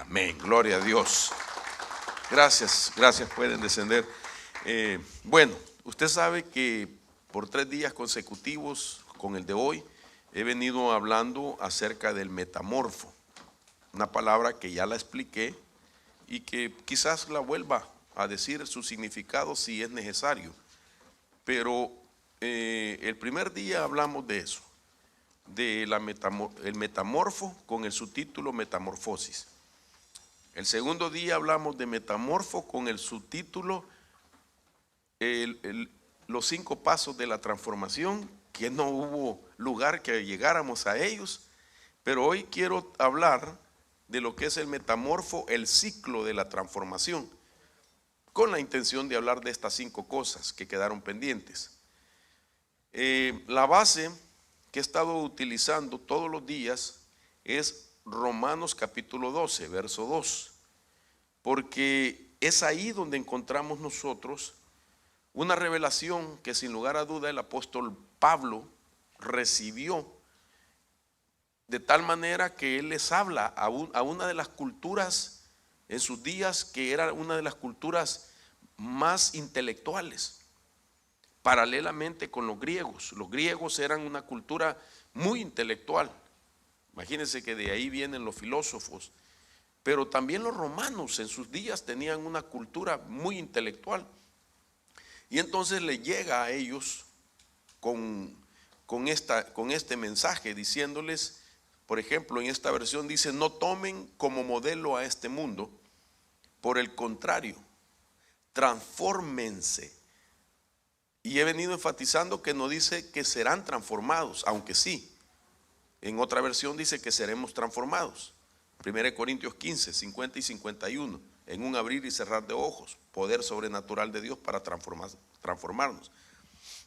Amén, gloria a Dios. Gracias, pueden descender. Bueno, usted sabe que por 3 días consecutivos, con el de hoy, he venido hablando acerca del metamorfo, una palabra que ya la expliqué y que quizás la vuelva a decir su significado si es necesario, pero el primer día hablamos de eso, de el metamorfo con el subtítulo Metamorfosis. El segundo día hablamos de metamorfo con el subtítulo los 5 pasos de la transformación, que no hubo lugar que llegáramos a ellos, pero hoy quiero hablar de lo que es el metamorfo, el ciclo de la transformación, con la intención de hablar de estas 5 cosas que quedaron pendientes. La base que he estado utilizando todos los días es Romanos capítulo 12, verso 2, porque es ahí donde encontramos nosotros una revelación que sin lugar a duda el apóstol Pablo recibió, de tal manera que él les habla a una de las culturas en sus días que era una de las culturas más intelectuales, paralelamente con los griegos. Los griegos eran una cultura muy intelectual. Imagínense que de ahí vienen los filósofos, pero también los romanos en sus días tenían una cultura muy intelectual. Y entonces le llega a ellos con este mensaje, diciéndoles, por ejemplo, en esta versión dice: no tomen como modelo a este mundo, por el contrario, transfórmense. Y he venido enfatizando que no dice que serán transformados, aunque sí. En otra versión dice que seremos transformados. 1 Corintios 15, 50 y 51. En un abrir y cerrar de ojos, poder sobrenatural de Dios para transformarnos.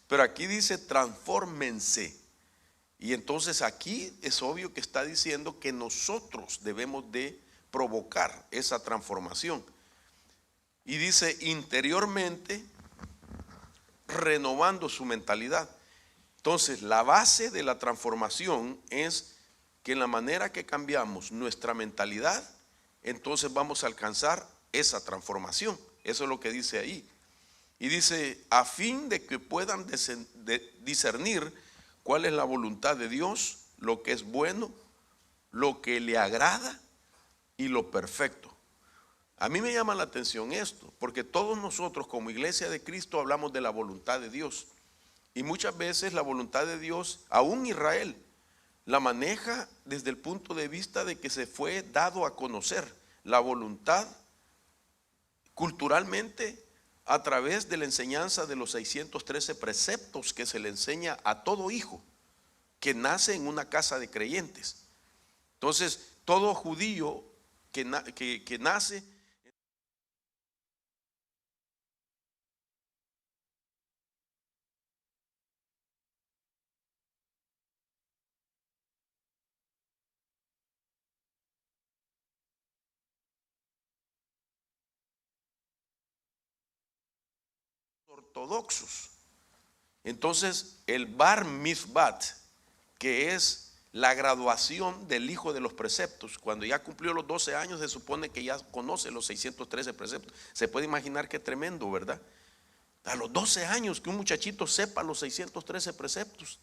Pero aquí dice transfórmense. Y entonces aquí es obvio que está diciendo que nosotros debemos de provocar esa transformación. Y dice interiormente, renovando su mentalidad. Entonces la base de la transformación es que en la manera que cambiamos nuestra mentalidad, entonces vamos a alcanzar esa transformación. Eso es lo que dice ahí. Y dice, a fin de que puedan discernir cuál es la voluntad de Dios, lo que es bueno, lo que le agrada y lo perfecto. A mí me llama la atención esto, porque todos nosotros como Iglesia de Cristo hablamos de la voluntad de Dios. Y muchas veces la voluntad de Dios, aún Israel, la maneja desde el punto de vista de que se fue dado a conocer la voluntad culturalmente a través de la enseñanza de los 613 preceptos que se le enseña a todo hijo que nace en una casa de creyentes. Entonces, todo judío que nace ortodoxos. Entonces, el bar mitzvat, que es la graduación del hijo de los preceptos, cuando ya cumplió los 12 años, se supone que ya conoce los 613 preceptos. Se puede imaginar qué tremendo, ¿verdad? A los 12 años que un muchachito sepa los 613 preceptos.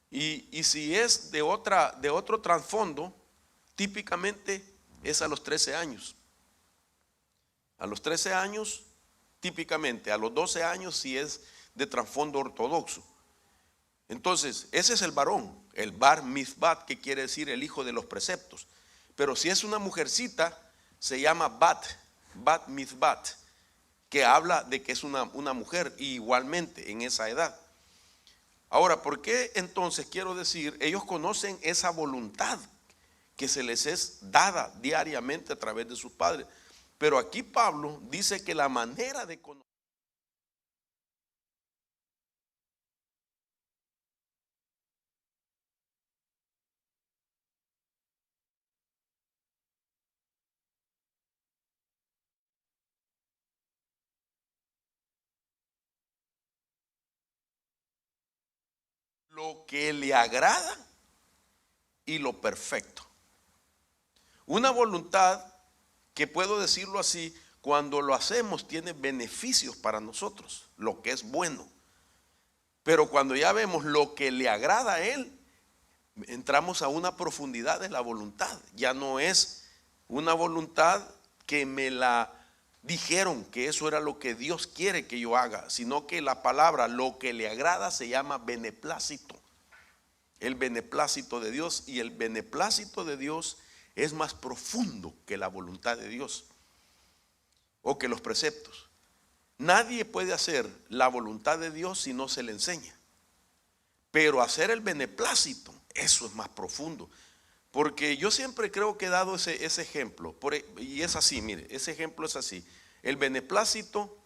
Y si es de otro trasfondo, típicamente es a los 13 años. A los 13 años, típicamente. A los 12 años si es de trasfondo ortodoxo. Entonces, ese es el varón, el bar mitzvat, que quiere decir el hijo de los preceptos. Pero si es una mujercita, se llama bat mitzvat, que habla de que es una mujer, y igualmente en esa edad. Ahora, ¿por qué entonces quiero decir? Ellos conocen esa voluntad que se les es dada diariamente a través de sus padres. Pero aquí Pablo dice que la manera de conocer lo que le agrada y lo perfecto. Una voluntad que, puedo decirlo así, cuando lo hacemos tiene beneficios para nosotros, lo que es bueno. Pero cuando ya vemos lo que le agrada a Él, entramos a una profundidad de la voluntad. Ya no es una voluntad que me la dijeron que eso era lo que Dios quiere que yo haga, sino que la palabra lo que le agrada se llama beneplácito. El beneplácito de Dios, y el beneplácito de Dios es más profundo que la voluntad de Dios o que los preceptos. Nadie puede hacer la voluntad de Dios si no se le enseña. Pero hacer el beneplácito, eso es más profundo. Porque yo siempre creo que he dado ese ejemplo. Y es así, mire, ese ejemplo es así. El beneplácito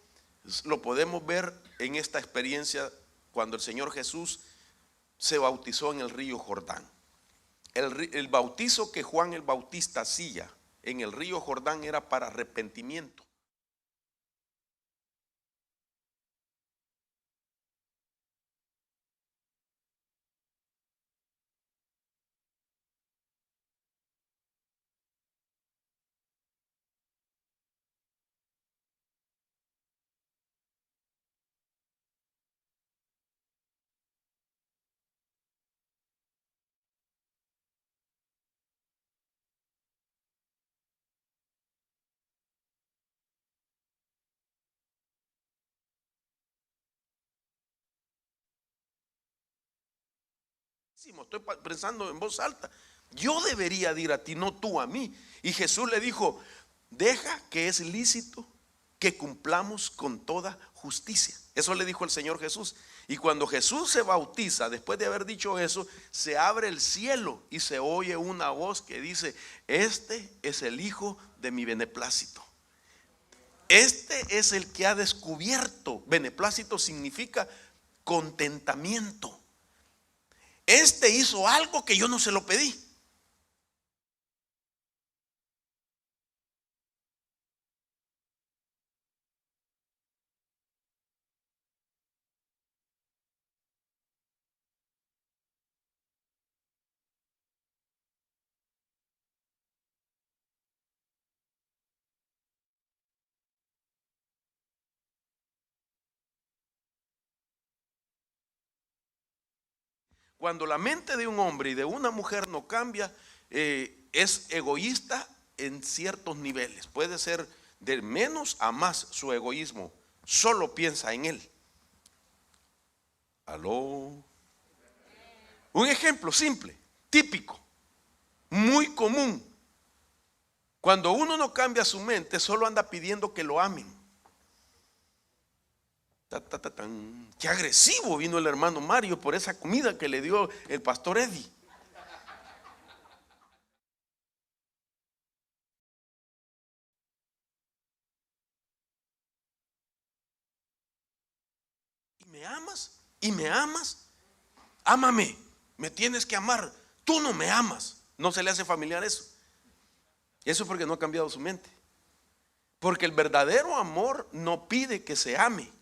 lo podemos ver en esta experiencia cuando el Señor Jesús se bautizó en el río Jordán. El bautizo que Juan el Bautista hacía en el río Jordán era para arrepentimiento. Estoy pensando en voz alta. Yo debería de ir a ti, no tú a mí. Y Jesús le dijo: deja que es lícito que cumplamos con toda justicia. Eso le dijo el Señor Jesús. Y cuando Jesús se bautiza, después de haber dicho eso, se abre el cielo y se oye una voz que dice: este es el Hijo de mi beneplácito. Este es el que ha descubierto. Beneplácito significa contentamiento. Este hizo algo que yo no se lo pedí. Cuando la mente de un hombre y de una mujer no cambia, es egoísta en ciertos niveles. Puede ser de menos a más su egoísmo. Solo piensa en él. Aló. Un ejemplo simple, típico, muy común. Cuando uno no cambia su mente, solo anda pidiendo que lo amen. Qué agresivo vino el hermano Mario por esa comida que le dio el pastor Eddie. ¿Y me amas? ¿Y me amas? Ámame, me tienes que amar. Tú no me amas. ¿No se le hace familiar eso? Eso es porque no ha cambiado su mente. Porque el verdadero amor no pide que se ame.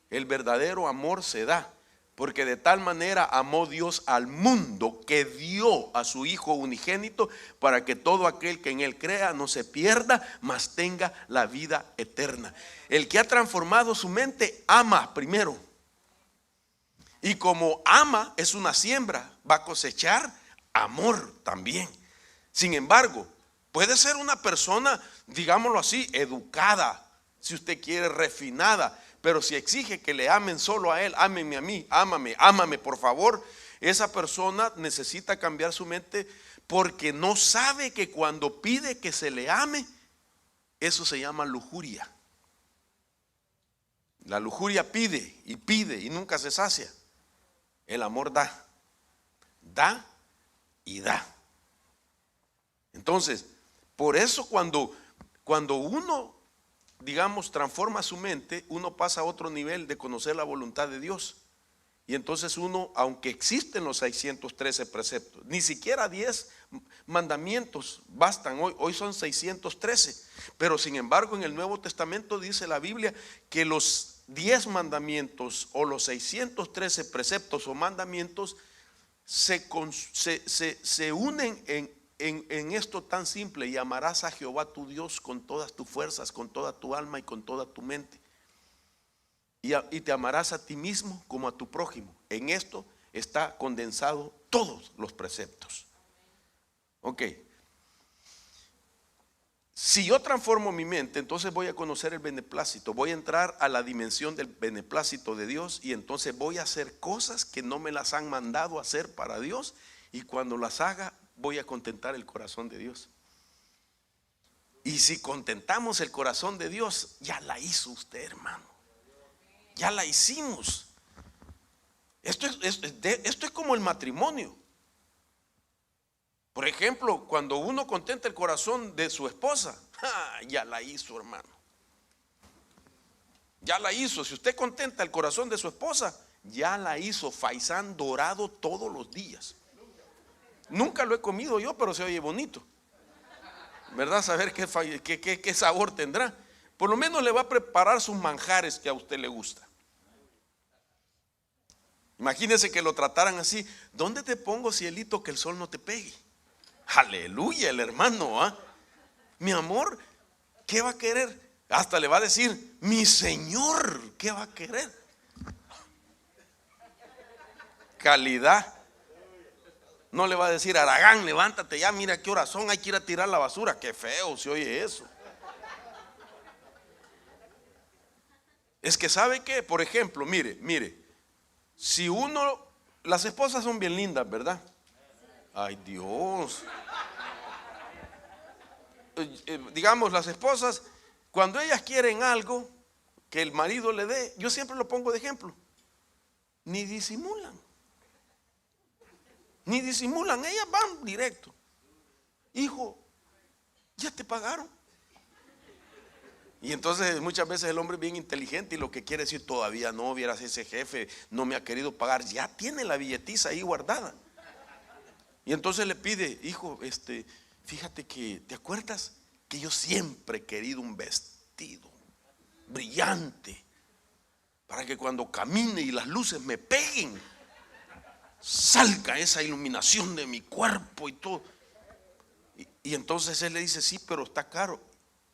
El verdadero amor se da. Porque de tal manera amó Dios al mundo que dio a su Hijo unigénito para que todo aquel que en Él crea no se pierda, mas tenga la vida eterna. El que ha transformado su mente ama primero. Y como ama es una siembra, va a cosechar amor también. Sin embargo, puede ser una persona, digámoslo así, educada, si usted quiere, refinada. Pero si exige que le amen solo a él, ámenme a mí, ámame por favor, esa persona necesita cambiar su mente, porque no sabe que cuando pide que se le ame, eso se llama lujuria. La lujuria pide y nunca se sacia. El amor da y da. Entonces, por eso cuando uno, digamos, transforma su mente, uno pasa a otro nivel de conocer la voluntad de Dios. Y entonces uno, aunque existen los 613 preceptos, ni siquiera 10 mandamientos bastan hoy son 613. Pero sin embargo en el Nuevo Testamento dice la Biblia que los 10 mandamientos o los 613 preceptos o mandamientos se unen en esto tan simple: y amarás a Jehová tu Dios con todas tus fuerzas, con toda tu alma y con toda tu mente. Y te amarás a ti mismo como a tu prójimo. En esto está condensado todos los preceptos. Ok. Si yo transformo mi mente, entonces voy a conocer el beneplácito, voy a entrar a la dimensión del beneplácito de Dios, y entonces voy a hacer cosas que no me las han mandado a hacer para Dios, y cuando las haga voy a contentar el corazón de Dios. Y si contentamos el corazón de Dios, ya la hizo usted, hermano. Ya la hicimos. Esto es como el matrimonio. Por ejemplo, cuando uno contenta el corazón de su esposa, ya la hizo, hermano. Ya la hizo. Si usted contenta el corazón de su esposa, ya la hizo. Faisán dorado todos los días. Nunca lo he comido yo, pero se oye bonito, ¿verdad? Saber qué sabor tendrá. Por lo menos le va a preparar sus manjares que a usted le gusta. Imagínese que lo trataran así: ¿dónde te pongo, cielito, que el sol no te pegue? Aleluya, el hermano, ¿ah? Mi amor, ¿qué va a querer? Hasta le va a decir: mi Señor, ¿qué va a querer? Calidad. No le va a decir: Aragán, levántate ya, mira qué horas son, hay que ir a tirar la basura. Qué feo se oye eso. Es que ¿sabe qué? Por ejemplo, mire, si las esposas son bien lindas, ¿verdad? Ay, Dios. Digamos, las esposas, cuando ellas quieren algo que el marido le dé, yo siempre lo pongo de ejemplo: ni disimulan. Ni disimulan, ellas van directo: hijo, ya te pagaron. Y entonces muchas veces el hombre es bien inteligente y lo que quiere decir: todavía no, vieras, ese jefe no me ha querido pagar, ya tiene la billetiza ahí guardada. Y entonces le pide: hijo, fíjate que, ¿te acuerdas que yo siempre he querido un vestido brillante para que cuando camine y las luces me peguen, salga esa iluminación de mi cuerpo y todo? Y entonces él le dice: sí, pero está caro.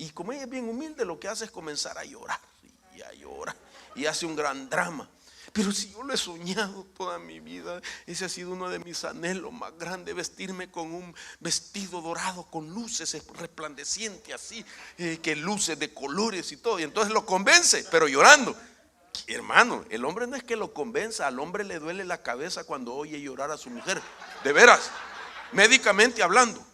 Y como ella es bien humilde, lo que hace es comenzar a llorar y a llorar, y hace un gran drama. Pero si yo lo he soñado toda mi vida, ese ha sido uno de mis anhelos más grandes: vestirme con un vestido dorado con luces resplandecientes así, que luces de colores y todo. Y entonces lo convence, pero llorando. Hermano, el hombre no es que lo convenza, al hombre le duele la cabeza cuando oye llorar a su mujer. De veras, médicamente hablando,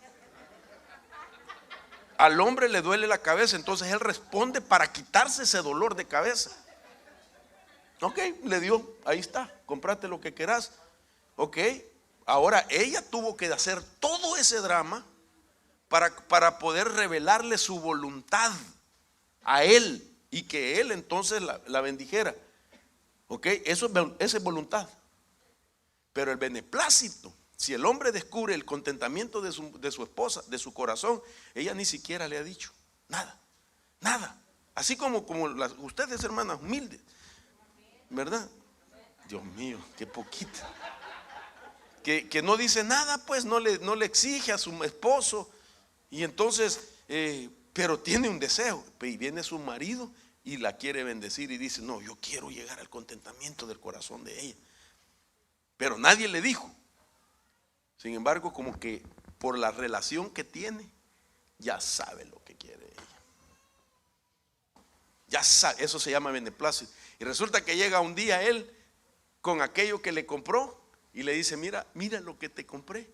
al hombre le duele la cabeza. Entonces él responde para quitarse ese dolor de cabeza. Ok, le dio, ahí está, comprate lo que querás. Ok, ahora ella tuvo que hacer todo ese drama para poder revelarle su voluntad a él, y que él entonces la bendijera. Ok, esa es voluntad. Pero el beneplácito, si el hombre descubre el contentamiento de su esposa, de su corazón, ella ni siquiera le ha dicho nada, nada. Así como ustedes, hermanas humildes, ¿verdad? Dios mío, qué poquita. Que no dice nada, pues no le exige a su esposo. Y entonces, pero tiene un deseo. Y viene su marido y la quiere bendecir y dice: no, yo quiero llegar al contentamiento del corazón de ella. Pero nadie le dijo. Sin embargo, como que por la relación que tiene, ya sabe lo que quiere ella. Ya sabe, eso se llama beneplácito. Y resulta que llega un día él con aquello que le compró y le dice: mira lo que te compré.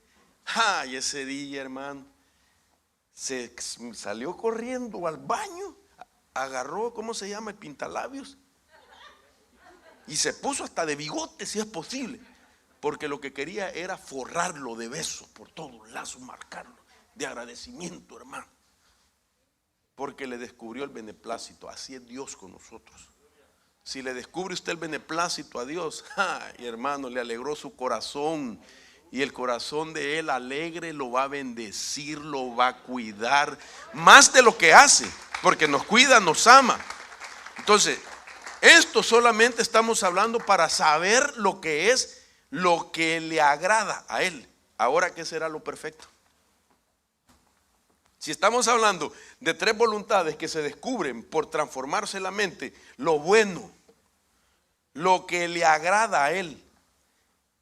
Y ese día, hermano, se salió corriendo al baño, agarró, ¿cómo se llama?, el pintalabios, y se puso hasta de bigote, si es posible, porque lo que quería era forrarlo de besos por todos lados, marcarlo de agradecimiento, hermano, porque le descubrió el beneplácito. Así es Dios con nosotros. Si le descubre usted el beneplácito a Dios, hermano, le alegró su corazón, y el corazón de él alegre lo va a bendecir, lo va a cuidar más de lo que hace, porque nos cuida, nos ama. Entonces, esto solamente estamos hablando para saber lo que es, lo que le agrada a él. Ahora, ¿qué será lo perfecto? Si estamos hablando de tres voluntades que se descubren por transformarse la mente, lo bueno, lo que le agrada a Él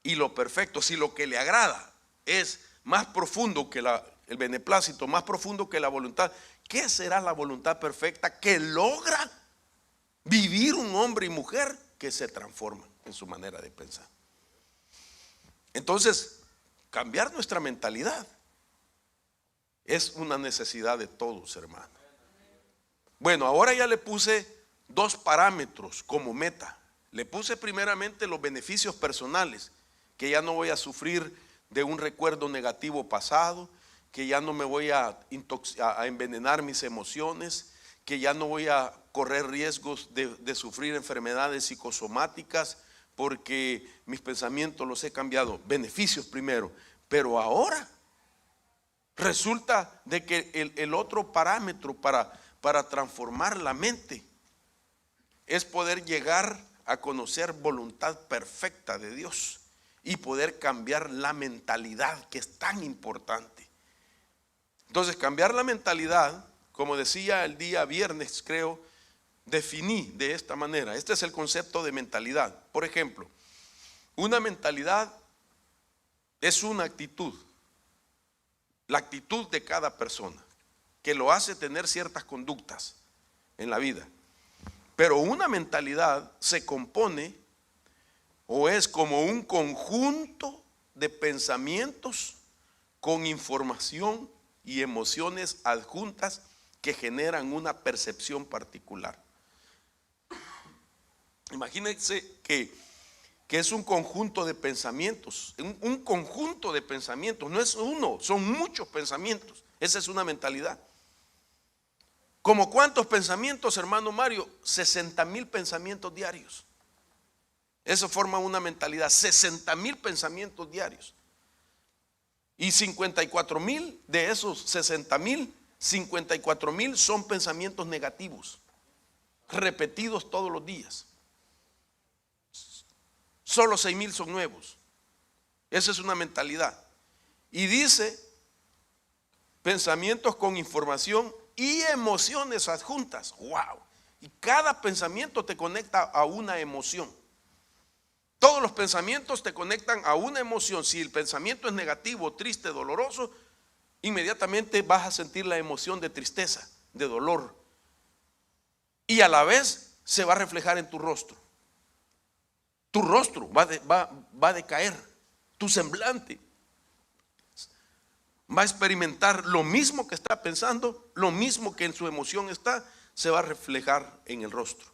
y lo perfecto, si lo que le agrada es más profundo que el beneplácito, más profundo que la voluntad, ¿qué será la voluntad perfecta que logra vivir un hombre y mujer que se transforman en su manera de pensar? Entonces, cambiar nuestra mentalidad es una necesidad de todos, hermano. Bueno, ahora ya le puse 2 parámetros como meta. Le puse primeramente los beneficios personales, que ya no voy a sufrir de un recuerdo negativo pasado, que ya no me voy a envenenar mis emociones, que ya no voy a correr riesgos de sufrir enfermedades psicosomáticas, porque mis pensamientos los he cambiado. Beneficios primero, pero ahora resulta de que el otro parámetro para transformar la mente es poder llegar a conocer voluntad perfecta de Dios y poder cambiar la mentalidad, que es tan importante. Entonces, cambiar la mentalidad, como decía el día viernes, creo, definí de esta manera. Este es el concepto de mentalidad. Por ejemplo, una mentalidad es una actitud, la actitud de cada persona, que lo hace tener ciertas conductas en la vida. Pero una mentalidad se compone o es como un conjunto de pensamientos con información y emociones adjuntas que generan una percepción particular. Imagínense que es un conjunto de pensamientos, un conjunto de pensamientos, no es uno, son muchos pensamientos. Esa es una mentalidad. ¿Como cuántos pensamientos, hermano Mario? 60,000 pensamientos diarios. Eso forma una mentalidad, 60,000 pensamientos diarios. Y 54,000 de esos 60,000, 54,000 son pensamientos negativos, repetidos todos los días. Solo 6,000 son nuevos. Esa es una mentalidad. Y dice, pensamientos con información y emociones adjuntas. ¡Wow! Y cada pensamiento te conecta a una emoción. Todos los pensamientos te conectan a una emoción. Si el pensamiento es negativo, triste, doloroso, inmediatamente vas a sentir la emoción de tristeza, de dolor. Y a la vez se va a reflejar en tu rostro. Tu rostro va a decaer, tu semblante va a experimentar lo mismo que está pensando, lo mismo que en su emoción está, se va a reflejar en el rostro.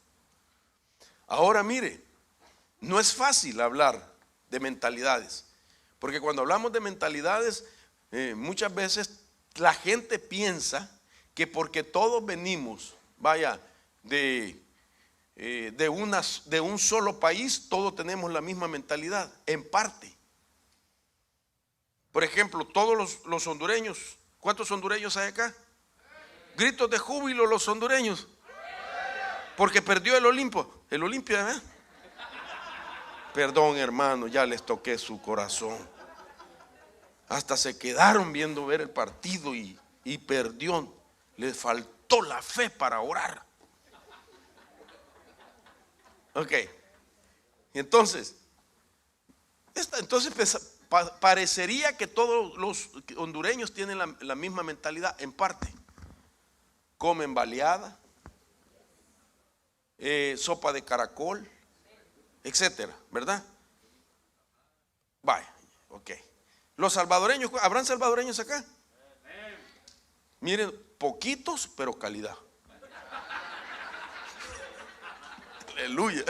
Ahora mire, no es fácil hablar de mentalidades, porque cuando hablamos de mentalidades, muchas veces la gente piensa que porque todos venimos, vaya, de un solo país, todos tenemos la misma mentalidad, en parte. Por ejemplo, todos los hondureños, ¿cuántos hondureños hay acá? Gritos de júbilo los hondureños, porque perdió el Olimpia, ¿eh? Perdón, hermano, ya les toqué su corazón. Hasta se quedaron viendo ver el partido y perdió. Les faltó la fe para orar. Ok, entonces parecería que todos los hondureños tienen la misma mentalidad, en parte. Comen baleada, sopa de caracol, etcétera, ¿verdad? Vaya, ok. Los salvadoreños, ¿habrán salvadoreños acá? Miren, poquitos, pero calidad. Aleluya.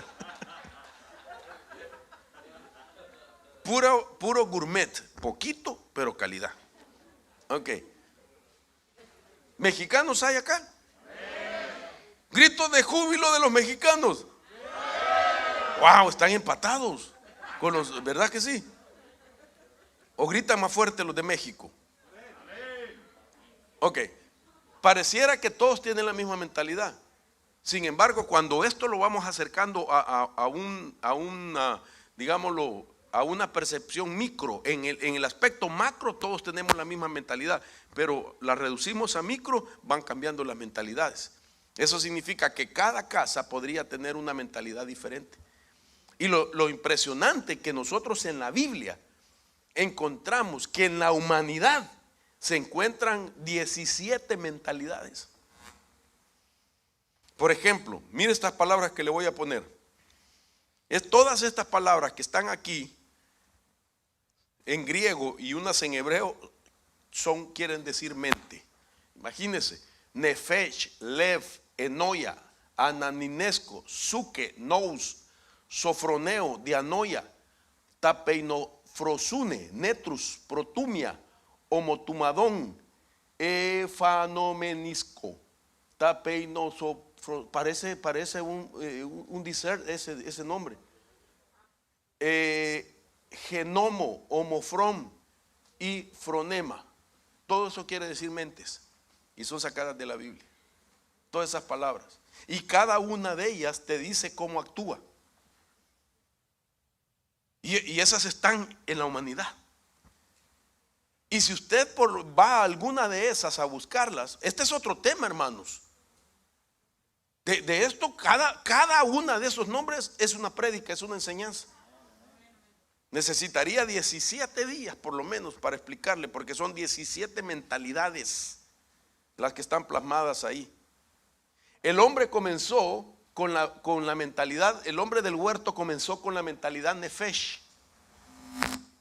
Puro gourmet, poquito, pero calidad. Ok. ¿Mexicanos hay acá? Gritos de júbilo de los mexicanos. Wow, están empatados con los, ¿verdad que sí? ¿O gritan más fuerte los de México? Ok. Pareciera que todos tienen la misma mentalidad. Sin embargo, cuando esto lo vamos acercando digámoslo, a una percepción micro. En el aspecto macro todos tenemos la misma mentalidad, pero la reducimos a micro, van cambiando las mentalidades. Eso significa que cada casa podría tener una mentalidad diferente. Y lo impresionante que nosotros en la Biblia encontramos que en la humanidad se encuentran 17 mentalidades. Por ejemplo, mire estas palabras que le voy a poner. Todas estas palabras que están aquí en griego y unas en hebreo quieren decir mente. Imagínense: nefesh, lev, enoia, ananinesco, suke, nous, sofroneo, dianoia, tapeinofrosune, netrus, protumia, homotumadón, efanomenisco, parece un dessert ese nombre. Genomo, homofrom y fronema. Todo eso quiere decir mentes y son sacadas de la Biblia. Todas esas palabras. Y cada una de ellas te dice cómo actúa. Y esas están en la humanidad. Y si usted va a alguna de esas a buscarlas, este es otro tema, hermanos. De esto, cada una de esos nombres es una prédica, es una enseñanza. Necesitaría 17 días por lo menos para explicarle, porque son 17 mentalidades las que están plasmadas ahí. El hombre comenzó con la mentalidad, el hombre del huerto comenzó con la mentalidad nefesh,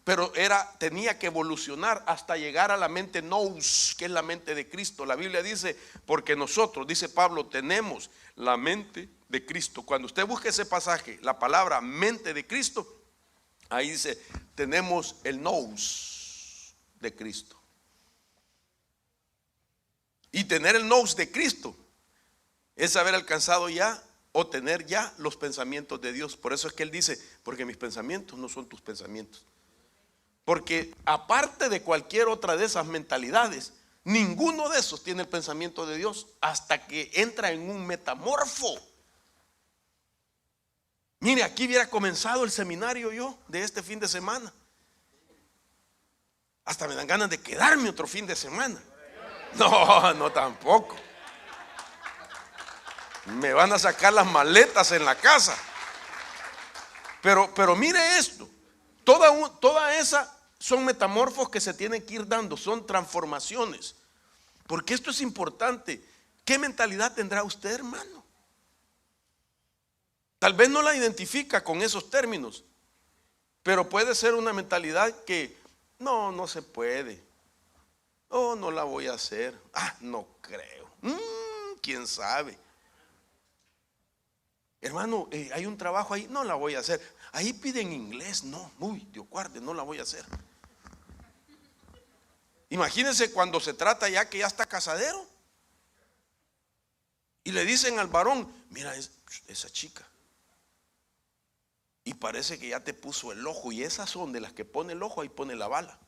pero tenía que evolucionar hasta llegar a la mente nous, que es la mente de Cristo. La Biblia dice, porque nosotros, dice Pablo, tenemos la mente de Cristo. Cuando usted busque ese pasaje, la palabra mente de Cristo, ahí dice, tenemos el nous de Cristo. Y tener el nous de Cristo es haber alcanzado ya o tener ya los pensamientos de Dios. Por eso es que él dice, porque mis pensamientos no son tus pensamientos. Porque aparte de cualquier otra de esas mentalidades, ninguno de esos tiene el pensamiento de Dios hasta que entra en un metamorfo. Mire, aquí hubiera comenzado el seminario yo de este fin de semana. Hasta me dan ganas de quedarme otro fin de semana. No, tampoco. Me van a sacar las maletas en la casa. Pero mire esto. Toda esa son metamorfos que se tienen que ir dando, son transformaciones. Porque esto es importante. ¿Qué mentalidad tendrá usted, hermano? Tal vez no la identifica con esos términos, pero puede ser una mentalidad que no se puede. No la voy a hacer. No creo. ¿Quién sabe? Hermano, hay un trabajo ahí, no la voy a hacer. Ahí piden inglés, no, Dios guarde, no la voy a hacer. Imagínense cuando se trata ya que ya está casadero y le dicen al varón, mira esa chica, y parece que ya te puso el ojo, y esas son de las que pone el ojo, ahí pone la bala.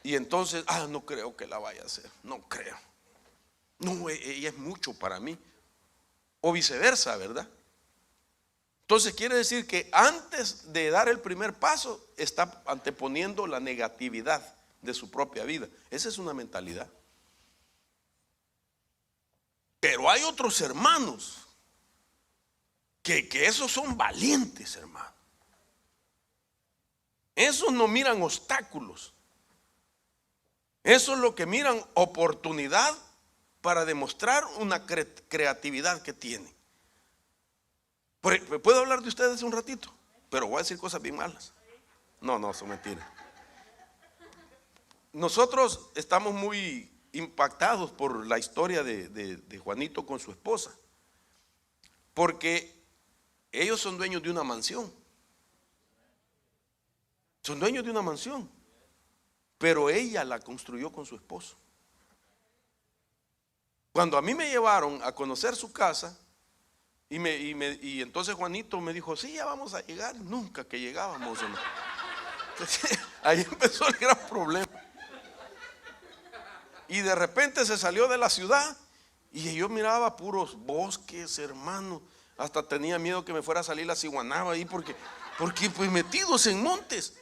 Y entonces, no creo que la vaya a hacer, no creo. No, ella es mucho para mí. O viceversa, ¿verdad? Entonces quiere decir que antes de dar el primer paso está anteponiendo la negatividad de su propia vida. Esa es una mentalidad. Pero hay otros hermanos que esos son valientes, hermano. Esos no miran obstáculos. Eso es lo que miran, oportunidad para demostrar una creatividad que tienen. ¿Puedo hablar de ustedes un ratito? Pero voy a decir cosas bien malas. No, son mentiras. Nosotros estamos muy impactados por la historia de Juanito con su esposa, porque ellos son dueños de una mansión. Son dueños de una mansión, pero ella la construyó con su esposo. Cuando a mí me llevaron a conocer su casa, y entonces Juanito me dijo, sí, ya vamos a llegar. Nunca que llegábamos, hermano. Entonces, ahí empezó el gran problema. Y de repente se salió de la ciudad y yo miraba puros bosques, hermano. Hasta tenía miedo que me fuera a salir la ciguanaba ahí, porque porque pues metidos en montes.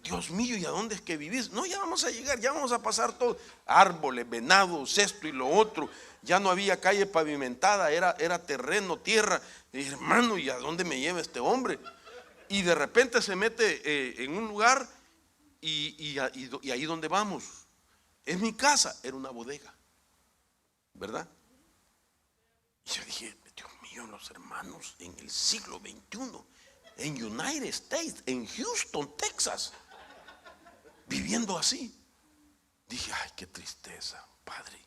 Dios mío, ¿y a dónde es que vivís? No, ya vamos a llegar, ya vamos a pasar todo. Árboles, venados, esto y lo otro. Ya no había calle pavimentada, era terreno, tierra. Y, hermano, ¿y a dónde me lleva este hombre? Y de repente se mete en un lugar y ahí donde vamos. Es mi casa, era una bodega, ¿verdad? Y yo dije, Dios mío, los hermanos en el siglo XXI, en United States, en Houston, Texas, viviendo así. Dije, ay, qué tristeza, Padre.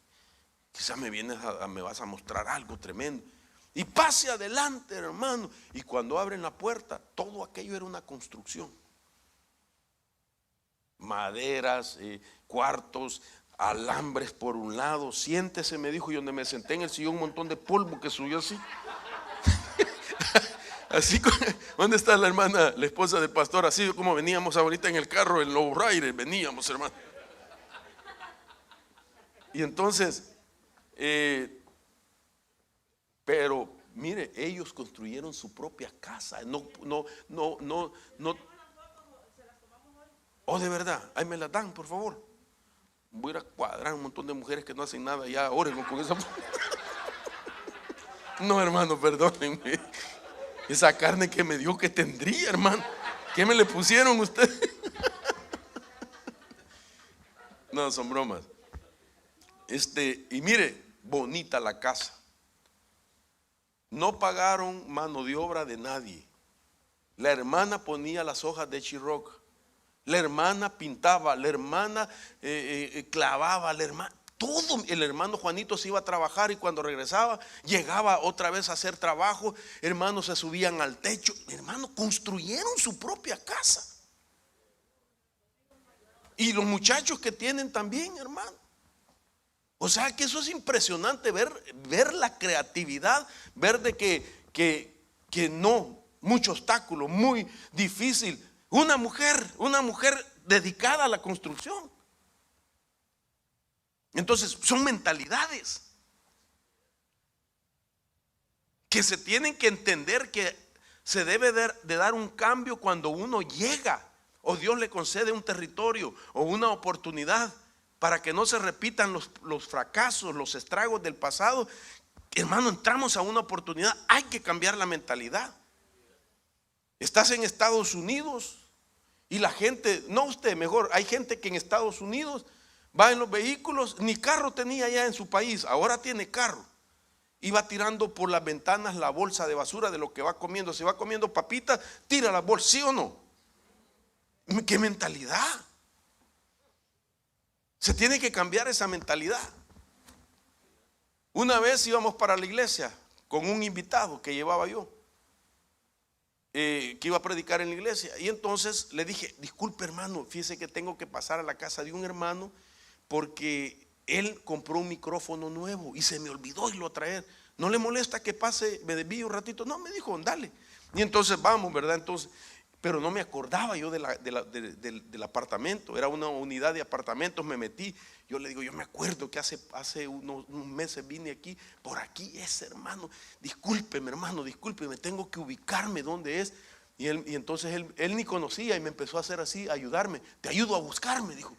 Quizás me vas a mostrar algo tremendo. Y pase adelante, hermano. Y cuando abren la puerta, todo aquello era una construcción. Maderas, cuartos, alambres por un lado. Siéntese, me dijo, y donde me senté en el sillón, un montón de polvo que subió así. Así, ¿dónde está la hermana, la esposa del pastor? Así como veníamos ahorita en el carro, en lowrider, veníamos, hermano. Y entonces, pero mire, ellos construyeron su propia casa. No. Oh, de verdad, ahí me la dan, por favor. Voy a ir a cuadrar un montón de mujeres que no hacen nada ya, oren con esa. No, hermano, perdónenme. Esa carne que me dio, que tendría, hermano. ¿Qué me le pusieron ustedes? No, son bromas. Y mire, bonita la casa. No pagaron mano de obra de nadie. La hermana ponía las hojas de Chiroc. La hermana pintaba, la hermana clavaba, la hermana. Todo el hermano Juanito se iba a trabajar y cuando regresaba llegaba otra vez a hacer trabajo. Hermanos se subían al techo. Hermanos construyeron su propia casa. Y los muchachos que tienen también, hermano. O sea que eso es impresionante ver la creatividad, ver de que no, mucho obstáculo, muy difícil. Una mujer dedicada a la construcción. Entonces son mentalidades que se tienen que entender, que se debe de dar un cambio cuando uno llega o Dios le concede un territorio o una oportunidad, para que no se repitan los fracasos, los estragos del pasado. Hermano, entramos a una oportunidad, hay que cambiar la mentalidad. Estás en Estados Unidos y la gente, no usted, mejor, hay gente que en Estados Unidos va en los vehículos, ni carro tenía ya en su país, ahora tiene carro. Y va tirando por las ventanas la bolsa de basura de lo que va comiendo. Si va comiendo papitas, tira la bolsa, ¿sí o no? ¿Qué mentalidad? Se tiene que cambiar esa mentalidad. Una vez íbamos para la iglesia con un invitado que llevaba yo, que iba a predicar en la iglesia. Y entonces le dije, disculpe hermano, fíjese que tengo que pasar a la casa de un hermano porque él compró un micrófono nuevo y se me olvidó irlo a traer. ¿No le molesta que pase, me desvíe un ratito? No, me dijo, dale. Y entonces vamos, ¿verdad? Entonces, pero no me acordaba yo del apartamento. Era una unidad de apartamentos, me metí. Yo le digo, yo me acuerdo que hace unos meses vine aquí. Por aquí es, hermano. Discúlpeme, hermano, discúlpeme, tengo que ubicarme dónde es. Y entonces él ni conocía y me empezó a hacer así, a ayudarme. Te ayudo a buscarme, dijo.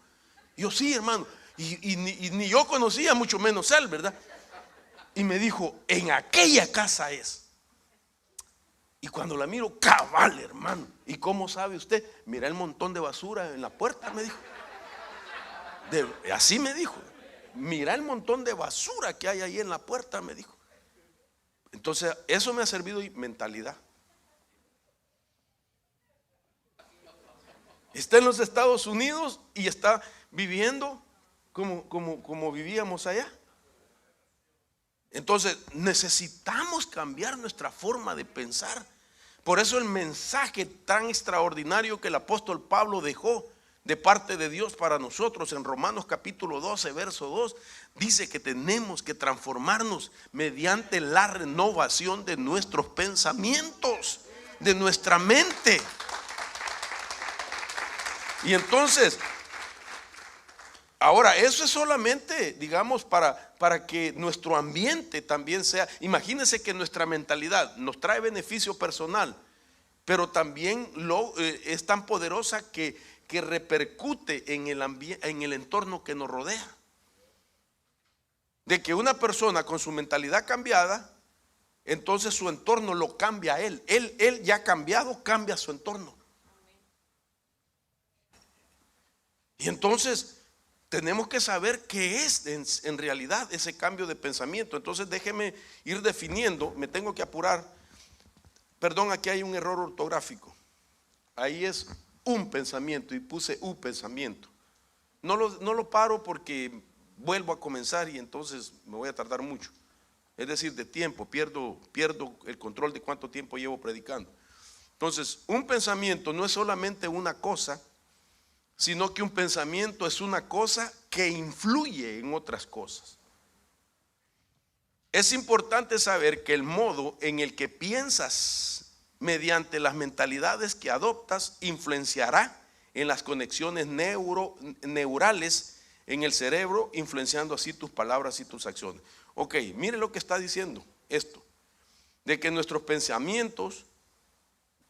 Yo, sí, hermano. Y ni yo conocía, mucho menos él, ¿verdad? Y me dijo, en aquella casa es. Y cuando la miro, cabal, hermano. ¿Y cómo sabe usted? Mira el montón de basura en la puerta, me dijo. Así me dijo. Mira el montón de basura que hay ahí en la puerta, me dijo. Entonces, eso me ha servido de mentalidad. Está en los Estados Unidos y está viviendo como vivíamos allá. Entonces, necesitamos cambiar nuestra forma de pensar. Por eso el mensaje tan extraordinario que el apóstol Pablo dejó de parte de Dios para nosotros en Romanos capítulo 12, verso 2, dice que tenemos que transformarnos mediante la renovación de nuestros pensamientos, de nuestra mente. Y entonces, ahora, eso es solamente, digamos, para que nuestro ambiente también sea. Imagínense que nuestra mentalidad nos trae beneficio personal. pero también es tan poderosa que repercute en el entorno que nos rodea. De que una persona con su mentalidad cambiada, entonces su entorno lo cambia a él. Él ya cambiado, cambia su entorno. Y entonces tenemos que saber qué es en realidad ese cambio de pensamiento. Entonces déjeme ir definiendo, me tengo que apurar. Perdón, aquí hay un error ortográfico. Ahí es un pensamiento y puse un pensamiento. No lo paro porque vuelvo a comenzar y entonces me voy a tardar mucho. Es decir, de tiempo, pierdo el control de cuánto tiempo llevo predicando. Entonces, un pensamiento no es solamente una cosa, sino que un pensamiento es una cosa que influye en otras cosas. Es importante saber que el modo en el que piensas mediante las mentalidades que adoptas influenciará en las conexiones neurales en el cerebro, influenciando así tus palabras y tus acciones. Ok, mire lo que está diciendo esto, de que nuestros pensamientos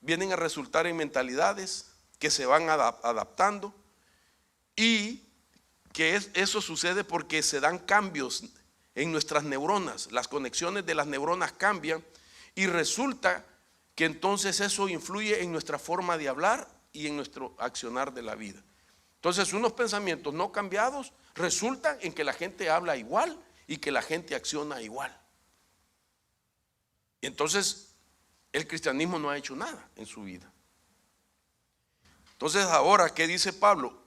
vienen a resultar en mentalidades que se van adaptando y que eso sucede porque se dan cambios en nuestras neuronas, las conexiones de las neuronas cambian y resulta que entonces eso influye en nuestra forma de hablar y en nuestro accionar de la vida. Entonces unos pensamientos no cambiados resultan en que la gente habla igual y que la gente acciona igual. Y entonces el cristianismo no ha hecho nada en su vida. Entonces ahora, ¿qué dice Pablo?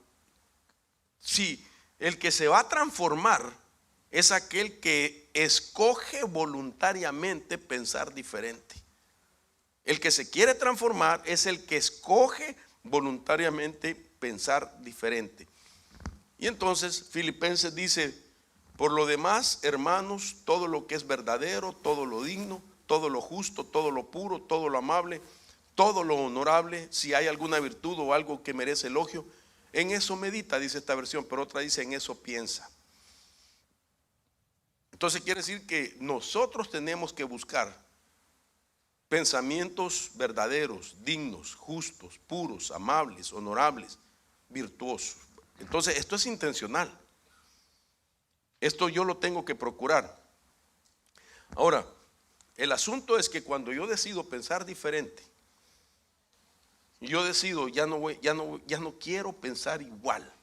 Si el que se va a transformar es aquel que escoge voluntariamente pensar diferente. El que se quiere transformar es el que escoge voluntariamente pensar diferente. Y entonces Filipenses dice: por lo demás, hermanos, todo lo que es verdadero, todo lo digno, todo lo justo, todo lo puro, todo lo amable, todo lo honorable, si hay alguna virtud o algo que merece elogio, en eso medita, dice esta versión, pero otra dice: en eso piensa. Entonces quiere decir que nosotros tenemos que buscar pensamientos verdaderos, dignos, justos, puros, amables, honorables, virtuosos. Entonces esto es intencional. Esto yo lo tengo que procurar. Ahora, el asunto es que cuando yo decido pensar diferente, yo decido ya no quiero pensar igual,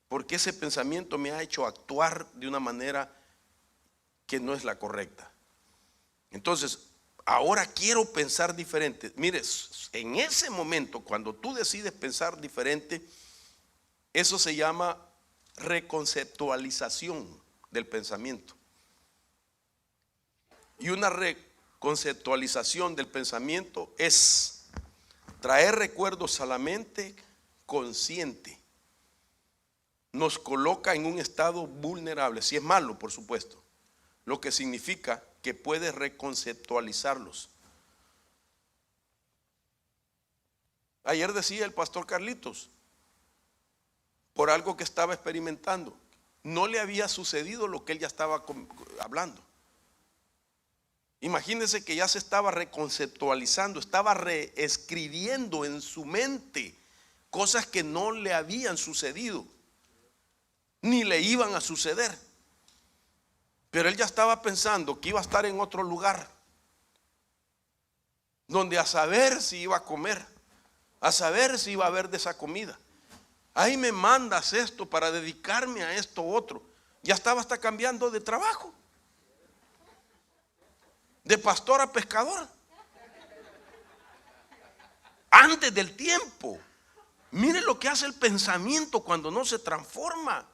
porque ese pensamiento me ha hecho actuar de una manera que no es la correcta. Entonces, ahora quiero pensar diferente. Mire, en ese momento, cuando tú decides pensar diferente, eso se llama reconceptualización del pensamiento. Y una reconceptualización del pensamiento es traer recuerdos a la mente consciente. Nos coloca en un estado vulnerable, si es malo, por supuesto, lo que significa que puede reconceptualizarlos. Ayer decía el pastor Carlitos, por algo que estaba experimentando, no le había sucedido lo que él ya estaba hablando. Imagínense que ya se estaba reconceptualizando, estaba reescribiendo en su mente cosas que no le habían sucedido, ni le iban a suceder. Pero él ya estaba pensando que iba a estar en otro lugar, donde a saber si iba a comer, a saber si iba a haber de esa comida. Ahí me mandas esto para dedicarme a esto otro. Ya estaba hasta cambiando de trabajo, de pastor a pescador, antes del tiempo. Mire lo que hace el pensamiento cuando no se transforma.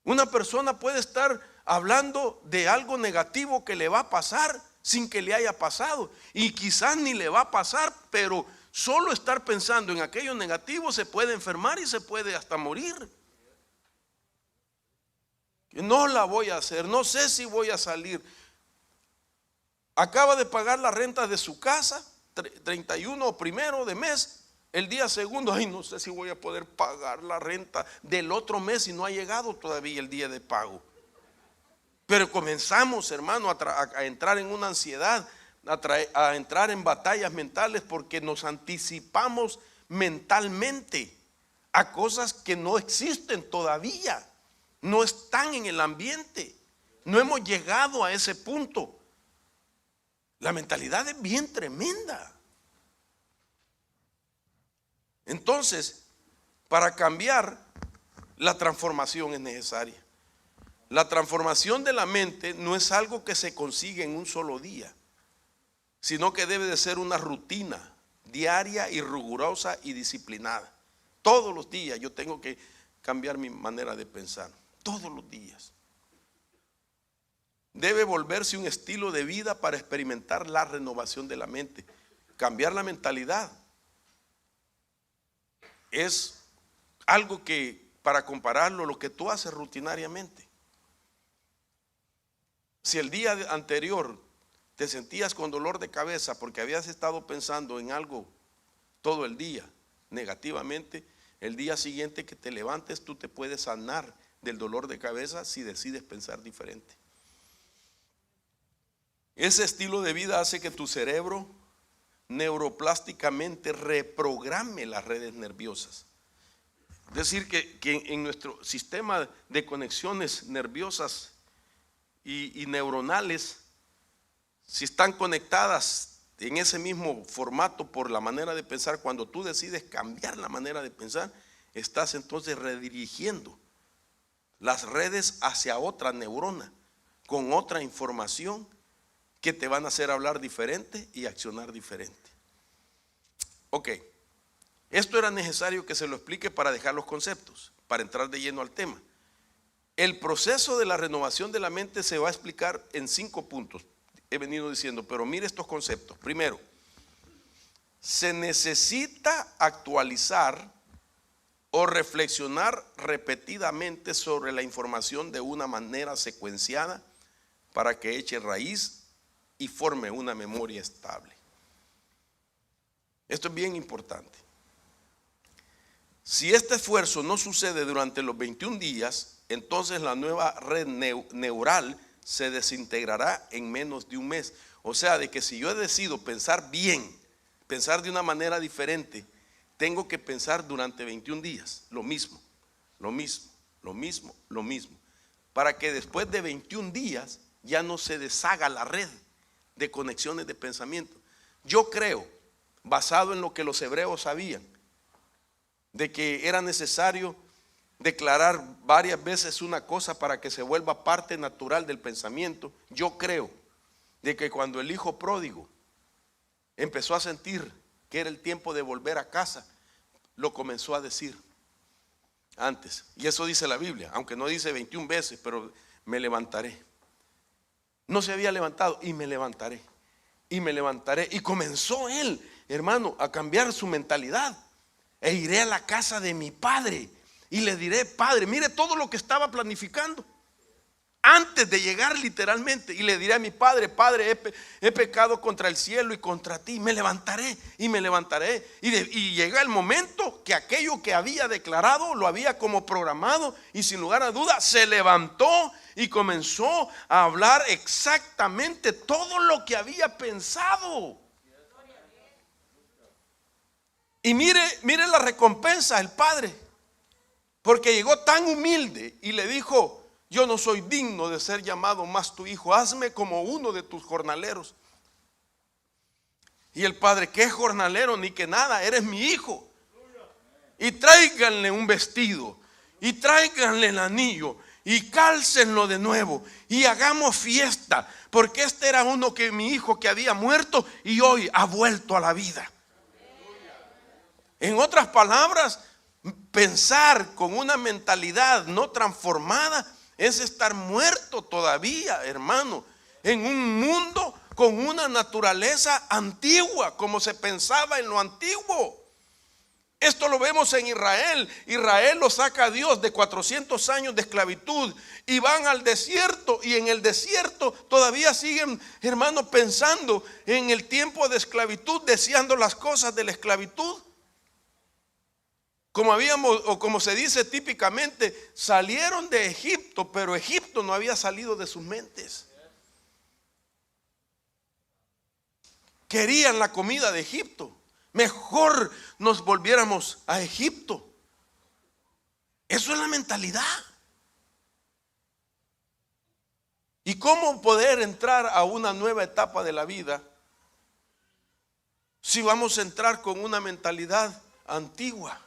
Una persona puede estar hablando de algo negativo que le va a pasar sin que le haya pasado, y quizás ni le va a pasar, pero solo estar pensando en aquello negativo se puede enfermar y se puede hasta morir. No la voy a hacer, no sé si voy a salir. Acaba de pagar la renta de su casa, 31 o primero de mes. El día segundo, ay, no sé si voy a poder pagar la renta del otro mes y no ha llegado todavía el día de pago. Pero comenzamos, hermano, a entrar en una ansiedad a entrar en batallas mentales porque nos anticipamos mentalmente a cosas que no existen todavía, no están en el ambiente, no hemos llegado a ese punto. La mentalidad es bien tremenda. Entonces, para cambiar, la transformación es necesaria. La transformación de la mente no es algo que se consigue en un solo día, sino que debe de ser una rutina diaria y rigurosa y disciplinada. Todos los días yo tengo que cambiar mi manera de pensar, todos los días. Debe volverse un estilo de vida para experimentar la renovación de la mente. Cambiar la mentalidad es algo que, para compararlo, lo que tú haces rutinariamente. Si el día anterior te sentías con dolor de cabeza porque habías estado pensando en algo todo el día negativamente, el día siguiente que te levantes tú te puedes sanar del dolor de cabeza si decides pensar diferente. Ese estilo de vida hace que tu cerebro neuroplásticamente reprograme las redes nerviosas. Es decir, que en nuestro sistema de conexiones nerviosas y neuronales, si están conectadas en ese mismo formato por la manera de pensar, cuando tú decides cambiar la manera de pensar, estás entonces redirigiendo las redes hacia otra neurona, con otra información que te van a hacer hablar diferente y accionar diferente. Ok, esto era necesario que se lo explique para dejar los conceptos, para entrar de lleno al tema. El proceso de la renovación de la mente se va a explicar en 5 puntos. He venido diciendo, pero mire estos conceptos. Primero, se necesita actualizar o reflexionar repetidamente sobre la información de una manera secuenciada para que eche raíz y forme una memoria estable. Esto es bien importante. Si este esfuerzo no sucede durante los 21 días, entonces la nueva red neural se desintegrará en menos de un mes. O sea, de que si yo decido pensar bien, pensar de una manera diferente, tengo que pensar durante 21 días lo mismo, para que después de 21 días ya no se deshaga la red de conexiones de pensamiento. Yo creo, basado en lo que los hebreos sabían, de que era necesario declarar varias veces una cosa para que se vuelva parte natural del pensamiento. Yo creo de que cuando el hijo pródigo empezó a sentir que era el tiempo de volver a casa, lo comenzó a decir antes. Y eso dice la Biblia, aunque no dice 21 veces, pero me levantaré. No se había levantado y me levantaré. Y me levantaré. Y comenzó él, hermano, a cambiar su mentalidad. E iré a la casa de mi padre y le diré, Padre, mire todo lo que estaba planificando antes de llegar literalmente. Y le diré a mi padre, Padre, he pecado contra el cielo y contra ti. Me levantaré y me levantaré. Y llega el momento que aquello que había declarado lo había como programado, y sin lugar a duda se levantó y comenzó a hablar exactamente todo lo que había pensado. Y mire la recompensa del padre, porque llegó tan humilde y le dijo, yo no soy digno de ser llamado más tu hijo, hazme como uno de tus jornaleros. Y el padre, ¿qué jornalero? Ni que nada, eres mi hijo. Y tráiganle un vestido, y tráiganle el anillo, y cálcenlo de nuevo, y hagamos fiesta, porque este era uno que mi hijo que había muerto y hoy ha vuelto a la vida. En otras palabras, pensar con una mentalidad no transformada es estar muerto todavía, hermano, en un mundo con una naturaleza antigua, como se pensaba en lo antiguo. Esto lo vemos en Israel. Israel lo saca a Dios de 400 años de esclavitud y van al desierto, y en el desierto todavía siguen, hermano, pensando en el tiempo de esclavitud, deseando las cosas de la esclavitud. Como se dice típicamente, salieron de Egipto, pero Egipto no había salido de sus mentes. querían la comida de Egipto. Mejor nos volviéramos a Egipto. Eso es la mentalidad. ¿Y cómo poder entrar a una nueva etapa de la vida si vamos a entrar con una mentalidad antigua?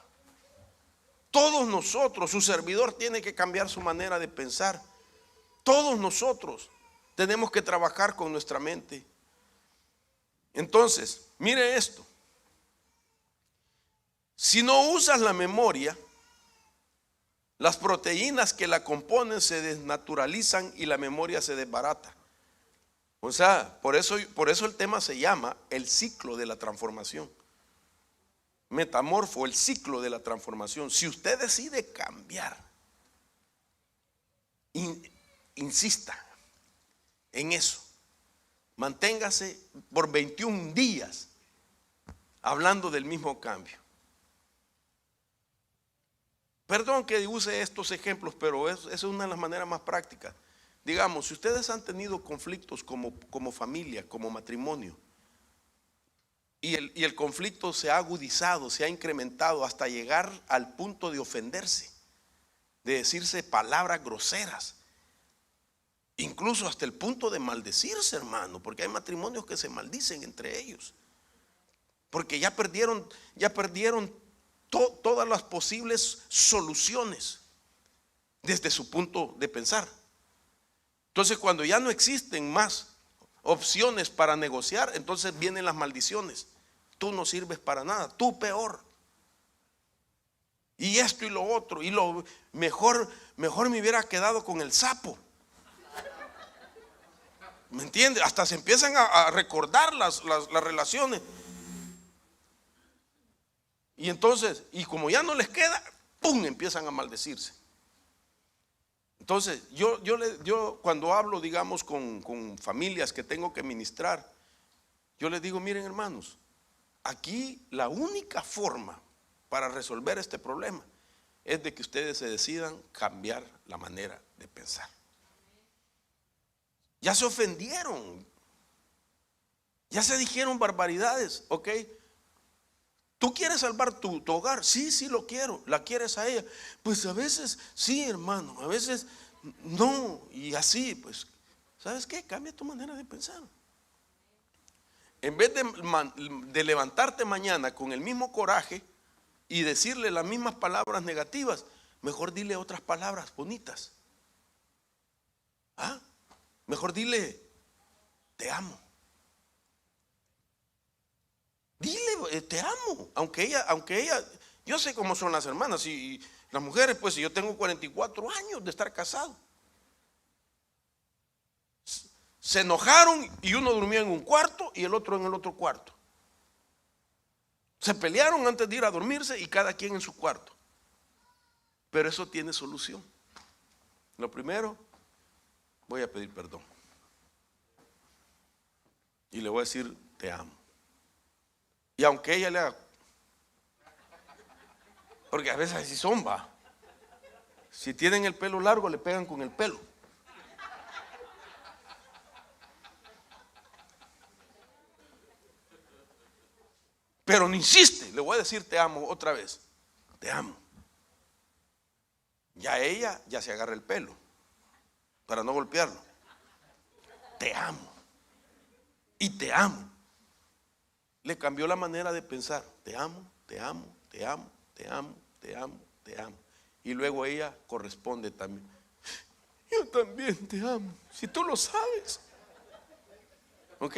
Todos nosotros, su servidor tiene que cambiar su manera de pensar. Todos nosotros tenemos que trabajar con nuestra mente. Entonces, mire esto. Si no usas la memoria, las proteínas que la componen se desnaturalizan y la memoria se desbarata. O sea, por eso el tema se llama el ciclo de la transformación. Metamorfo, el ciclo de la transformación. Si usted decide cambiar, insista en eso. Manténgase por 21 días hablando del mismo cambio. Perdón que use estos ejemplos, pero es una de las maneras más prácticas. Digamos, si ustedes han tenido conflictos como familia, como matrimonio, y el conflicto se ha agudizado, se ha incrementado hasta llegar al punto de ofenderse, de decirse palabras groseras, incluso hasta el punto de maldecirse, hermano, porque hay matrimonios que se maldicen entre ellos, porque ya perdieron todas las posibles soluciones desde su punto de pensar. Entonces, cuando ya no existen más opciones para negociar, entonces vienen las maldiciones. Tú no sirves para nada, tú peor. Y esto y lo otro, y lo mejor me hubiera quedado con el sapo. ¿Me entiendes? Hasta se empiezan a recordar las relaciones. Y entonces, y como ya no les queda, ¡pum!, empiezan a maldecirse. Entonces, yo cuando hablo, digamos, con familias que tengo que ministrar, yo les digo, miren, hermanos, aquí la única forma para resolver este problema es de que ustedes se decidan cambiar la manera de pensar. Ya se ofendieron, ya se dijeron barbaridades, ¿ok? ¿Tú quieres salvar tu hogar? Sí, lo quiero. ¿La quieres a ella? Pues a veces sí, hermano, a veces no. Y así, pues, ¿sabes qué? Cambia tu manera de pensar. En vez de levantarte mañana con el mismo coraje y decirle las mismas palabras negativas, mejor dile otras palabras bonitas. Mejor dile, te amo. Dile, te amo, aunque ella, yo sé cómo son las hermanas y las mujeres, pues, si yo tengo 44 años de estar casado. Se enojaron y uno durmió en un cuarto y el otro en el otro cuarto. Se pelearon antes de ir a dormirse y cada quien en su cuarto. Pero eso tiene solución. Lo primero, voy a pedir perdón. Y le voy a decir, te amo. Y aunque ella le haga, porque a veces así son, va. Si tienen el pelo largo, le pegan con el pelo. Pero no insiste, le voy a decir te amo otra vez. Te amo. Ya ella ya se agarra el pelo para no golpearlo. Te amo. Y te amo. Le cambió la manera de pensar. Te amo, te amo, te amo, te amo, te amo, te amo. Y luego ella corresponde también. Yo también te amo. Si tú lo sabes. ¿Ok?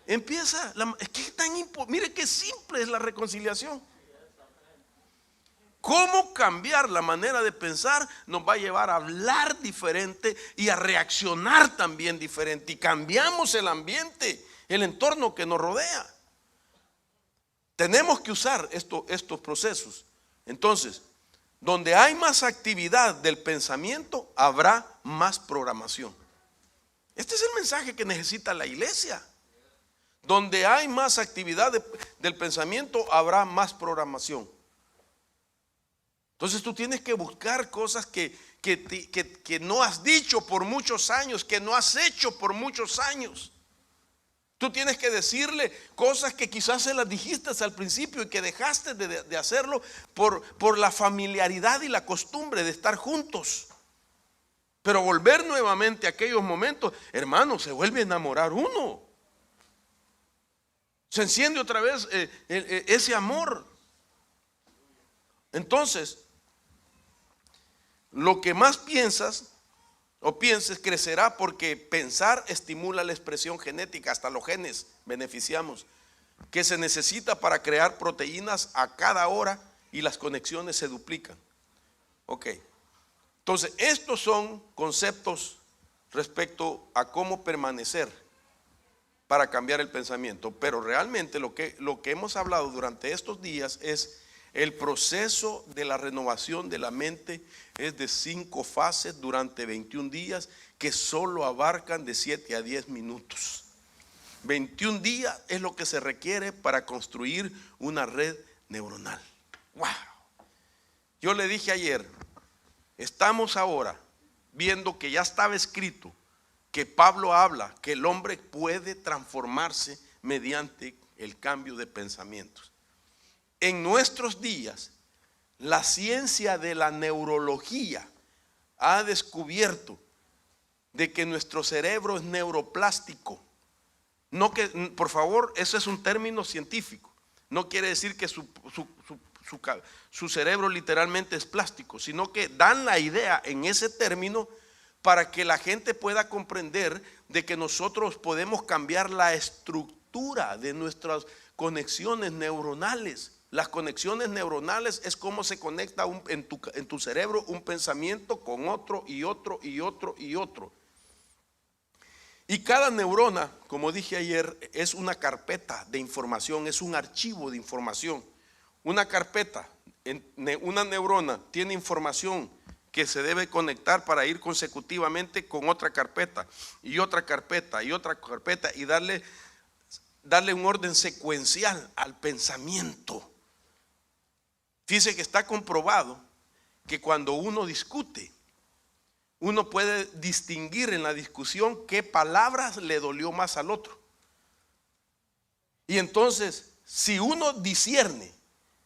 Empieza. Es que es tan importante. Mire qué simple es la reconciliación. Cómo cambiar la manera de pensar nos va a llevar a hablar diferente y a reaccionar también diferente. Y cambiamos el ambiente, el entorno que nos rodea. Tenemos que usar estos procesos. Entonces, donde hay más actividad del pensamiento, habrá más programación. Este es el mensaje que necesita la iglesia. Donde hay más actividad del pensamiento, habrá más programación. Entonces tú tienes que buscar cosas que no has dicho por muchos años, que no has hecho por muchos años. Tú tienes que decirle cosas que quizás se las dijiste al principio y que dejaste de hacerlo por la familiaridad y la costumbre de estar juntos. Pero volver nuevamente a aquellos momentos, hermano, se vuelve a enamorar uno. Se enciende otra vez ese amor. Entonces, lo que más piensas o pienses crecerá, porque pensar estimula la expresión genética, hasta los genes beneficiamos, que se necesita para crear proteínas a cada hora y las conexiones se duplican. Ok, entonces estos son conceptos respecto a cómo permanecer para cambiar el pensamiento, pero realmente lo que hemos hablado durante estos días es el proceso de la renovación de la mente. Es de 5 fases durante 21 días que solo abarcan de 7 a 10 minutos. 21 días es lo que se requiere para construir una red neuronal. ¡Wow! Yo le dije ayer, estamos ahora viendo que ya estaba escrito que Pablo habla que el hombre puede transformarse mediante el cambio de pensamientos. En nuestros días, la ciencia de la neurología ha descubierto de que nuestro cerebro es neuroplástico. No que, por favor, eso es un término científico. No quiere decir que su cerebro literalmente es plástico, sino que dan la idea en ese término para que la gente pueda comprender de que nosotros podemos cambiar la estructura de nuestras conexiones neuronales. Las conexiones neuronales es cómo se conecta en tu cerebro un pensamiento con otro y otro y otro y otro. Y cada neurona, como dije ayer, es una carpeta de información, es un archivo de información. Una carpeta, una neurona tiene información que se debe conectar para ir consecutivamente con otra carpeta y otra carpeta y otra carpeta y darle un orden secuencial al pensamiento. Fíjese que está comprobado que cuando uno discute, uno puede distinguir en la discusión qué palabras le dolió más al otro. Y entonces, si uno discierne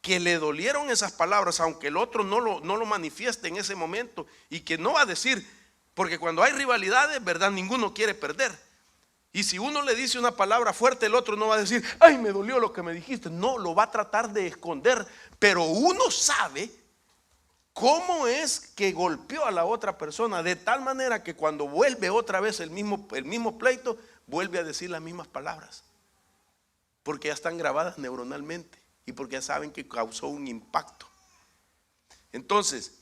que le dolieron esas palabras, aunque el otro no lo manifieste en ese momento, y que no va a decir, porque cuando hay rivalidades, ¿verdad? Ninguno quiere perder. Y si uno le dice una palabra fuerte, el otro no va a decir, ay, me dolió lo que me dijiste. No, lo va a tratar de esconder. Pero uno sabe cómo es que golpeó a la otra persona, de tal manera que cuando vuelve otra vez el mismo pleito, vuelve a decir las mismas palabras. Porque ya están grabadas neuronalmente y porque ya saben que causó un impacto. Entonces,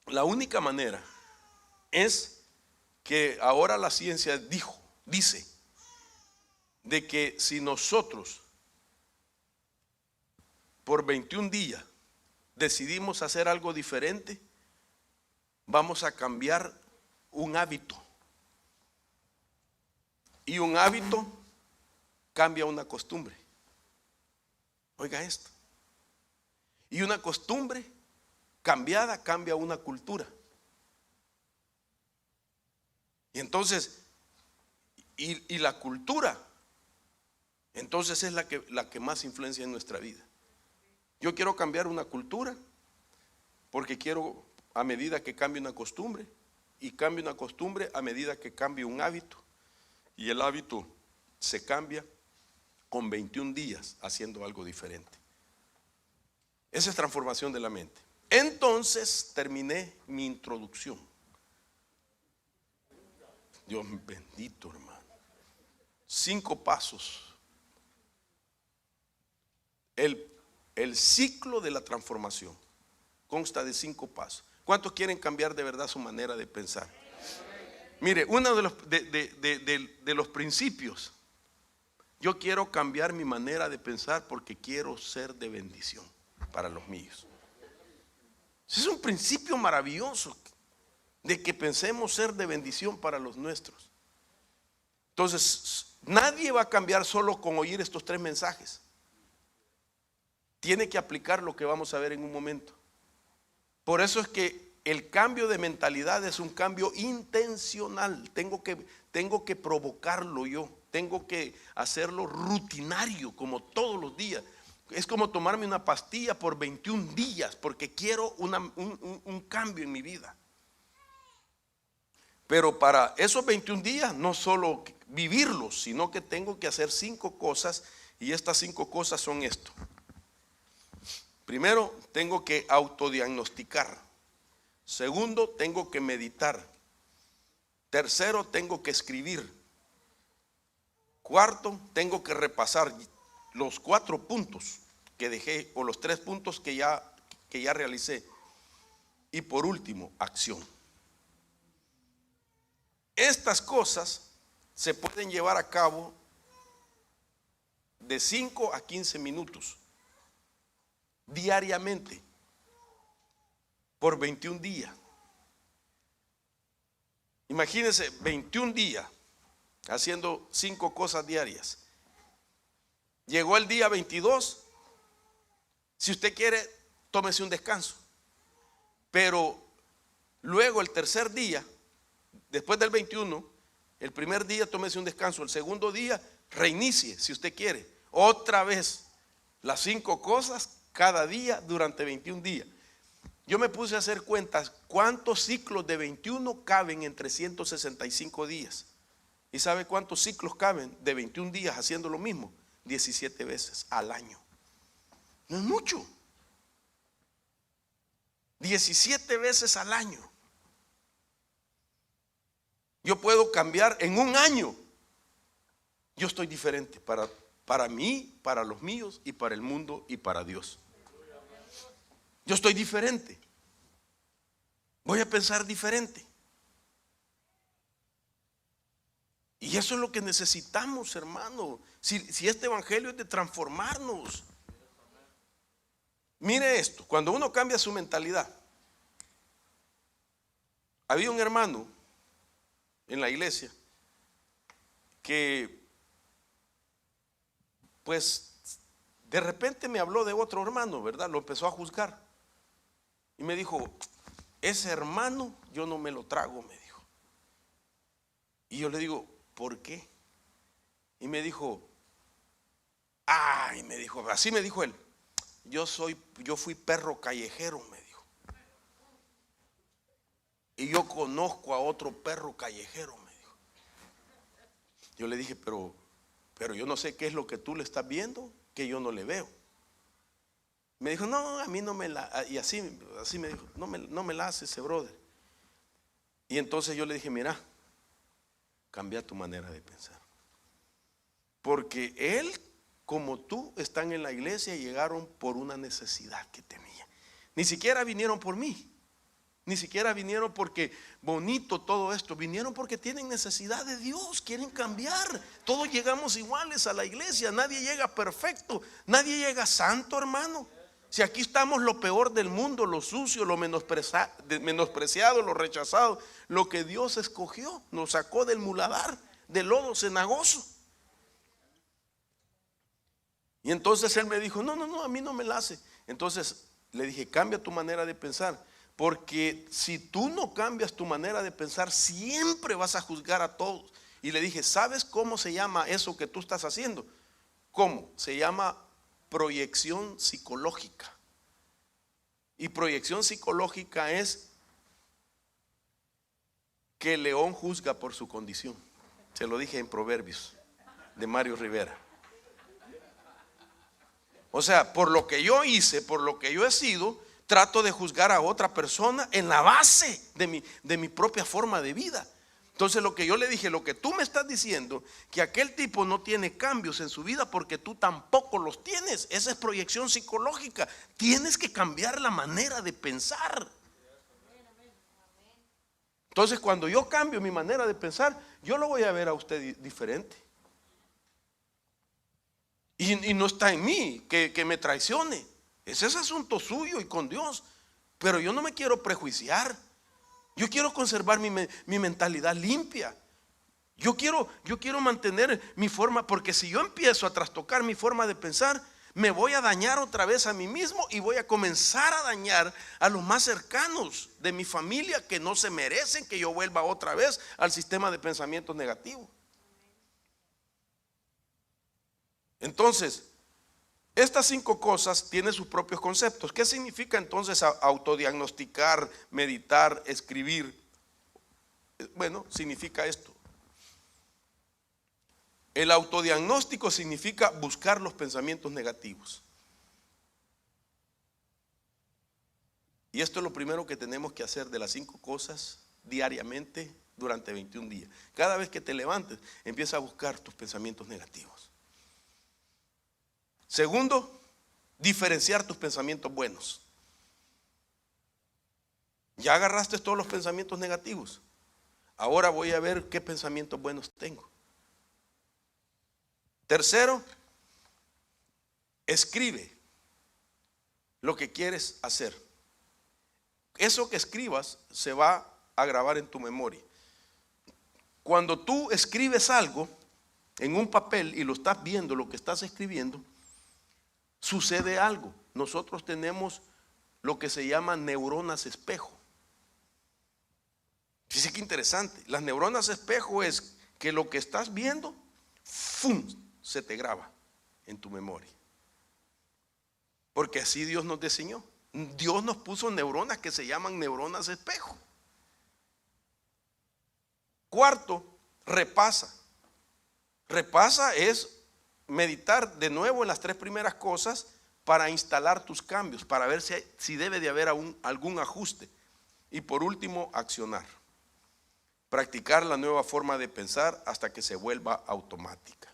la única manera es que ahora la ciencia dice de que si nosotros por 21 días decidimos hacer algo diferente, vamos a cambiar un hábito. Y un hábito cambia una costumbre. Oiga esto. Y una costumbre cambiada cambia una cultura. Y entonces, y la cultura, entonces es la que más influencia en nuestra vida. Yo quiero cambiar una cultura porque quiero, a medida que cambie una costumbre, y cambie una costumbre a medida que cambie un hábito, y el hábito se cambia con 21 días haciendo algo diferente. Esa es transformación de la mente. Entonces terminé mi introducción. Dios bendito, hermano. 5 pasos. El ciclo de la transformación consta de 5 pasos. ¿Cuántos quieren cambiar de verdad su manera de pensar? Mire, uno de los principios, yo quiero cambiar mi manera de pensar porque quiero ser de bendición para los míos. Ese es un principio maravilloso, de que pensemos ser de bendición para los nuestros. Entonces, nadie va a cambiar solo con oír estos 3 mensajes. Tiene que aplicar lo que vamos a ver en un momento. Por eso es que el cambio de mentalidad es un cambio intencional. Tengo que provocarlo yo. tengo que hacerlo rutinario, como todos los días. Es como tomarme una pastilla por 21 días, porque quiero un cambio en mi vida. Pero para esos 21 días no solo vivirlos, sino que tengo que hacer 5 cosas, y estas 5 cosas son esto. Primero, tengo que autodiagnosticar. Segundo, tengo que meditar. Tercero, tengo que escribir. Cuarto, tengo que repasar los 4 puntos que dejé, o los 3 puntos que ya realicé. Y por último, acción. Estas cosas se pueden llevar a cabo de 5 a 15 minutos diariamente por 21 días. Imagínense 21 días haciendo 5 cosas diarias. Llegó el día 22. Si usted quiere, tómese un descanso. Pero luego el tercer día, después del 21, el primer día tómese un descanso. El segundo día reinicie, si usted quiere. Otra vez las 5 cosas cada día durante 21 días. Yo me puse a hacer cuentas cuántos ciclos de 21 caben en 365 días. ¿Y sabe cuántos ciclos caben de 21 días haciendo lo mismo? 17 veces al año. No es mucho. 17 veces al año. Yo puedo cambiar en un año. Yo estoy diferente para mí, para los míos y para el mundo y para Dios. Yo estoy diferente. Voy a pensar diferente. Y eso es lo que necesitamos, hermano. Si este evangelio es de transformarnos. Mire esto, cuando uno cambia su mentalidad. Había un hermano en la iglesia que pues de repente me habló de otro hermano, ¿verdad? Lo empezó a juzgar y me dijo: ese hermano yo no me lo trago, me dijo. Y yo le digo: ¿por qué? Y me dijo: así me dijo él: yo fui perro callejero, me dijo, y yo conozco a otro perro callejero, me dijo. Yo le dije: pero yo no sé qué es lo que tú le estás viendo que yo no le veo. Me dijo: no, a mí no me la, y así me dijo, no me la hace ese brother. Y entonces yo le dije: mira, cambia tu manera de pensar, porque él como tú están en la iglesia y llegaron por una necesidad que tenía. Ni siquiera vinieron por mí, ni siquiera vinieron porque bonito todo esto, vinieron porque tienen necesidad de Dios, quieren cambiar. Todos llegamos iguales a la iglesia, nadie llega perfecto, nadie llega santo, hermano. Si aquí estamos lo peor del mundo, lo sucio, lo menospreciado, lo rechazado, lo que Dios escogió, nos sacó del muladar, del lodo cenagoso. Y entonces él me dijo: no, a mí no me la hace. Entonces le dije: cambia tu manera de pensar, porque si tú no cambias tu manera de pensar, siempre vas a juzgar a todos. Y le dije: ¿sabes cómo se llama eso que tú estás haciendo? ¿Cómo? Se llama proyección psicológica. Y proyección psicológica es que el león juzga por su condición. Se lo dije en Proverbios de Mario Rivera. O sea, por lo que yo hice, por lo que yo he sido, trato de juzgar a otra persona en la base de mi propia forma de vida. Entonces lo que yo le dije: lo que tú me estás diciendo, que aquel tipo no tiene cambios en su vida porque tú tampoco los tienes, esa es proyección psicológica. Tienes que cambiar la manera de pensar. Entonces cuando yo cambio mi manera de pensar, yo lo voy a ver a usted diferente. Y no está en mí que me traicione. Ese es asunto suyo y con Dios. Pero yo no me quiero prejuiciar. Yo quiero conservar mi mentalidad limpia. Yo quiero mantener mi forma, porque si yo empiezo a trastocar mi forma de pensar, me voy a dañar otra vez a mí mismo y voy a comenzar a dañar a los más cercanos de mi familia, que no se merecen que yo vuelva otra vez al sistema de pensamientos negativos. Entonces, estas 5 cosas tienen sus propios conceptos. ¿Qué significa entonces autodiagnosticar, meditar, escribir? Bueno, significa esto. El autodiagnóstico significa buscar los pensamientos negativos. Y esto es lo primero que tenemos que hacer de las 5 cosas diariamente durante 21 días. Cada vez que te levantes, empieza a buscar tus pensamientos negativos. Segundo, diferenciar tus pensamientos buenos. Ya agarraste todos los pensamientos negativos. Ahora voy a ver qué pensamientos buenos tengo. Tercero, escribe lo que quieres hacer. Eso que escribas se va a grabar en tu memoria. Cuando tú escribes algo en un papel y lo estás viendo, lo que estás escribiendo, sucede algo. Nosotros tenemos lo que se llama neuronas espejo. Fíjese qué interesante. Las neuronas espejo es que lo que estás viendo, ¡fum!, se te graba en tu memoria. Porque así Dios nos diseñó. Dios nos puso neuronas que se llaman neuronas espejo. Cuarto, repasa. Repasa es meditar de nuevo en las 3 primeras cosas para instalar tus cambios, para ver si debe de haber algún ajuste. Y por último, accionar. Practicar la nueva forma de pensar hasta que se vuelva automática.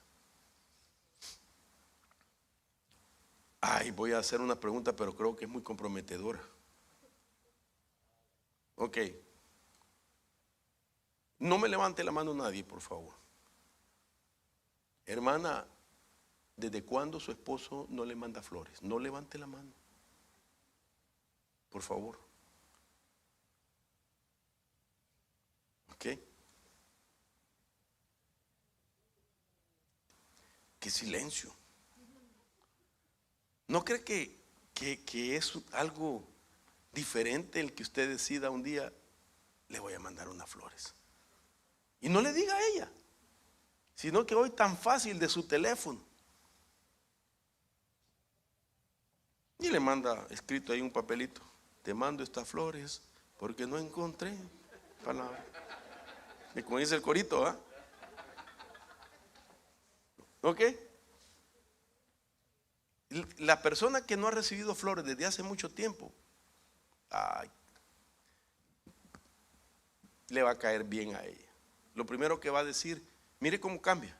Ay, voy a hacer una pregunta, pero creo que es muy comprometedora. Ok. No me levante la mano nadie, por favor. Hermana, ¿desde cuándo su esposo no le manda flores? No levante la mano, por favor. ¿Ok? ¡Qué silencio! ¿No cree que es algo diferente el que usted decida un día, le voy a mandar unas flores? Y no le diga a ella, sino que hoy tan fácil de su teléfono. Y le manda escrito ahí un papelito: te mando estas flores porque no encontré palabra. Y como dice el corito, ¿ah? ¿Ok? La persona que no ha recibido flores desde hace mucho tiempo, ay, le va a caer bien a ella. Lo primero que va a decir: mire cómo cambia.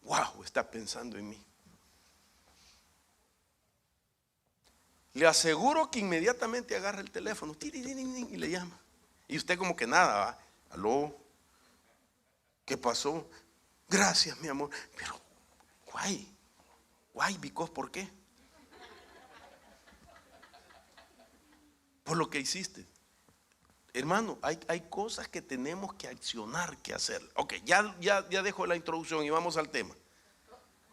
Wow, está pensando en mí. Le aseguro que inmediatamente agarra el teléfono y le llama. Y usted como que nada, ¿va? Aló, ¿qué pasó? Gracias, mi amor. Pero, why, because, ¿por qué? Por lo que hiciste. Hermano, hay cosas que tenemos que accionar, que hacer. Ok, ya dejo la introducción y vamos al tema.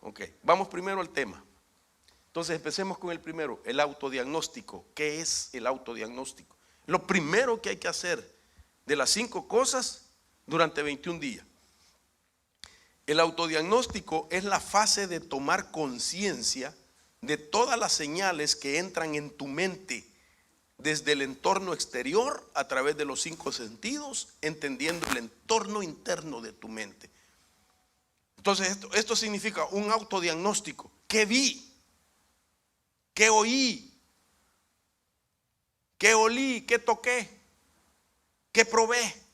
Ok, vamos primero al tema. Entonces empecemos con el primero, el autodiagnóstico. ¿Qué es el autodiagnóstico? Lo primero que hay que hacer de las 5 cosas durante 21 días. El autodiagnóstico es la fase de tomar conciencia de todas las señales que entran en tu mente desde el entorno exterior a través de los 5 sentidos, entendiendo el entorno interno de tu mente. Entonces esto significa un autodiagnóstico. ¿Qué vi? ¿Qué oí? ¿Qué olí? ¿Qué toqué? ¿Qué probé?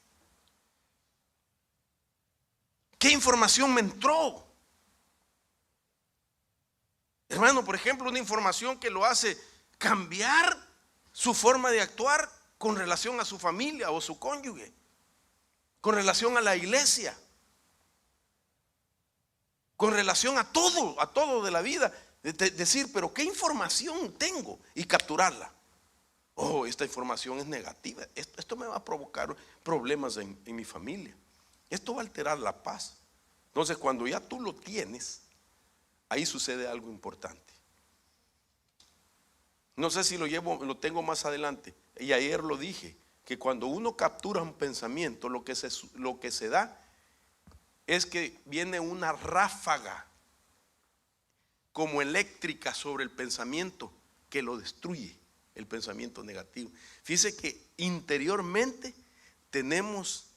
¿Qué información me entró? Hermano, por ejemplo, una información que lo hace cambiar su forma de actuar con relación a su familia o su cónyuge, con relación a la iglesia, con relación a todo de la vida. Decir, pero ¿qué información tengo? Y capturarla. Oh, esta información es negativa. Esto me va a provocar problemas en mi familia. Esto va a alterar la paz. Entonces, cuando ya tú lo tienes, ahí sucede algo importante. No sé si lo tengo más adelante. Y ayer lo dije, que cuando uno captura un pensamiento, lo que se da es que viene una ráfaga como eléctrica sobre el pensamiento que lo destruye, el pensamiento negativo. Fíjese que interiormente tenemos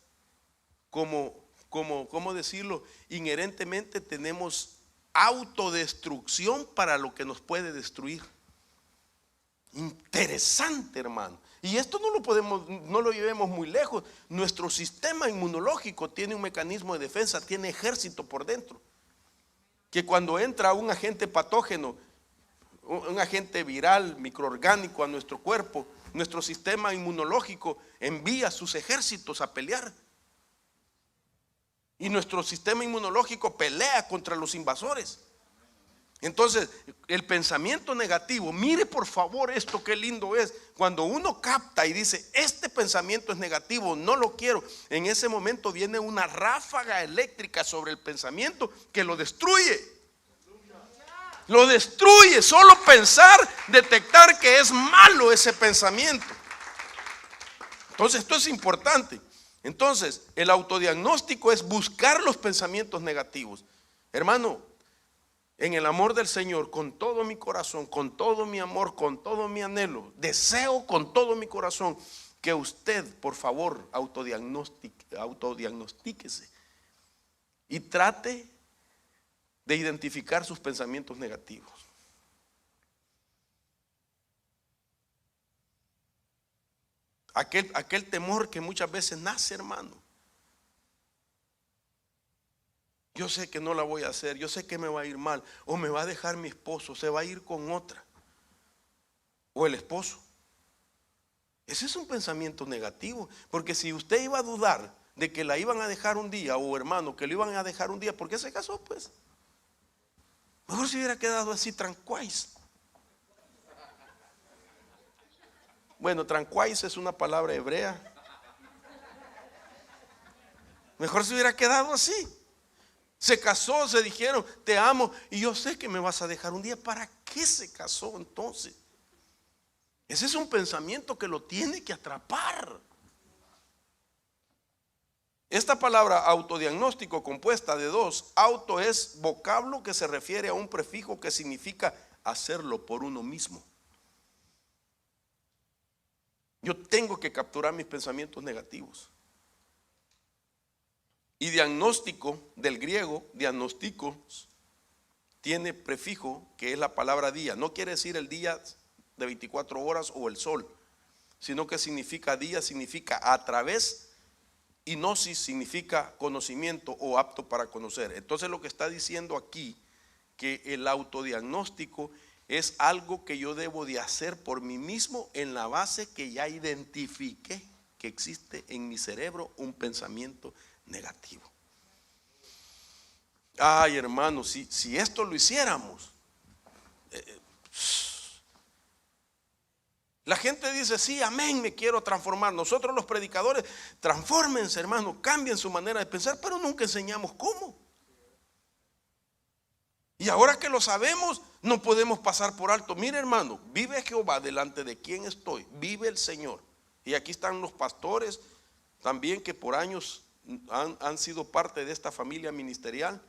¿cómo decirlo? Inherentemente tenemos autodestrucción para lo que nos puede destruir. Interesante, hermano. Y esto no lo llevemos muy lejos. Nuestro sistema inmunológico tiene un mecanismo de defensa, tiene ejército por dentro. Que cuando entra un agente patógeno, un agente viral, microorgánico a nuestro cuerpo, nuestro sistema inmunológico envía sus ejércitos a pelear. Y nuestro sistema inmunológico pelea contra los invasores. Entonces, el pensamiento negativo, mire por favor esto, qué lindo es. Cuando uno capta y dice, este pensamiento es negativo, no lo quiero, en ese momento viene una ráfaga eléctrica sobre el pensamiento que lo destruye. Lo destruye, solo pensar, detectar que es malo ese pensamiento. Entonces, esto es importante. Entonces, el autodiagnóstico es buscar los pensamientos negativos. Hermano, en el amor del Señor, con todo mi corazón, con todo mi amor, con todo mi anhelo, deseo con todo mi corazón que usted, por favor, autodiagnostíquese y trate de identificar sus pensamientos negativos. Aquel temor que muchas veces nace, hermano. Yo sé que no la voy a hacer, yo sé que me va a ir mal, o me va a dejar mi esposo, se va a ir con otra, o el esposo. Ese es un pensamiento negativo, porque si usted iba a dudar de que la iban a dejar un día, o hermano, que lo iban a dejar un día, ¿por qué se casó? Pues mejor se hubiera quedado así tranquais. Bueno, tranquais es una palabra hebrea. Mejor se hubiera quedado así. Se casó, se dijeron, te amo y yo sé que me vas a dejar un día. ¿Para qué se casó entonces? Ese es un pensamiento que lo tiene que atrapar. Esta palabra autodiagnóstico, compuesta de dos, auto es vocablo que se refiere a un prefijo que significa hacerlo por uno mismo. Yo tengo que capturar mis pensamientos negativos. Y diagnóstico, del griego, diagnósticos, tiene prefijo que es la palabra día. No quiere decir el día de 24 horas o el sol, sino que significa día, significa a través, y gnosis significa conocimiento o apto para conocer. Entonces lo que está diciendo aquí, que el autodiagnóstico es algo que yo debo de hacer por mí mismo en la base que ya identifiqué que existe en mi cerebro un pensamiento negativo. Ay, hermano, si esto lo hiciéramos, la gente dice, sí, amén, me quiero transformar. Nosotros los predicadores, transfórmense, hermano, cambien su manera de pensar, pero nunca enseñamos cómo. Y ahora que lo sabemos, no podemos pasar por alto. Mire, hermano, vive Jehová delante de quien estoy, vive el Señor. Y aquí están los pastores también que por años han sido parte de esta familia ministerial.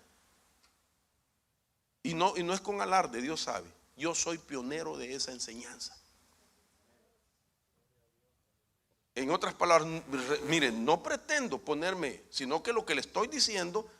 Y no es con alarde, Dios sabe. Yo soy pionero de esa enseñanza. En otras palabras, miren, no pretendo ponerme, sino que lo que le estoy diciendo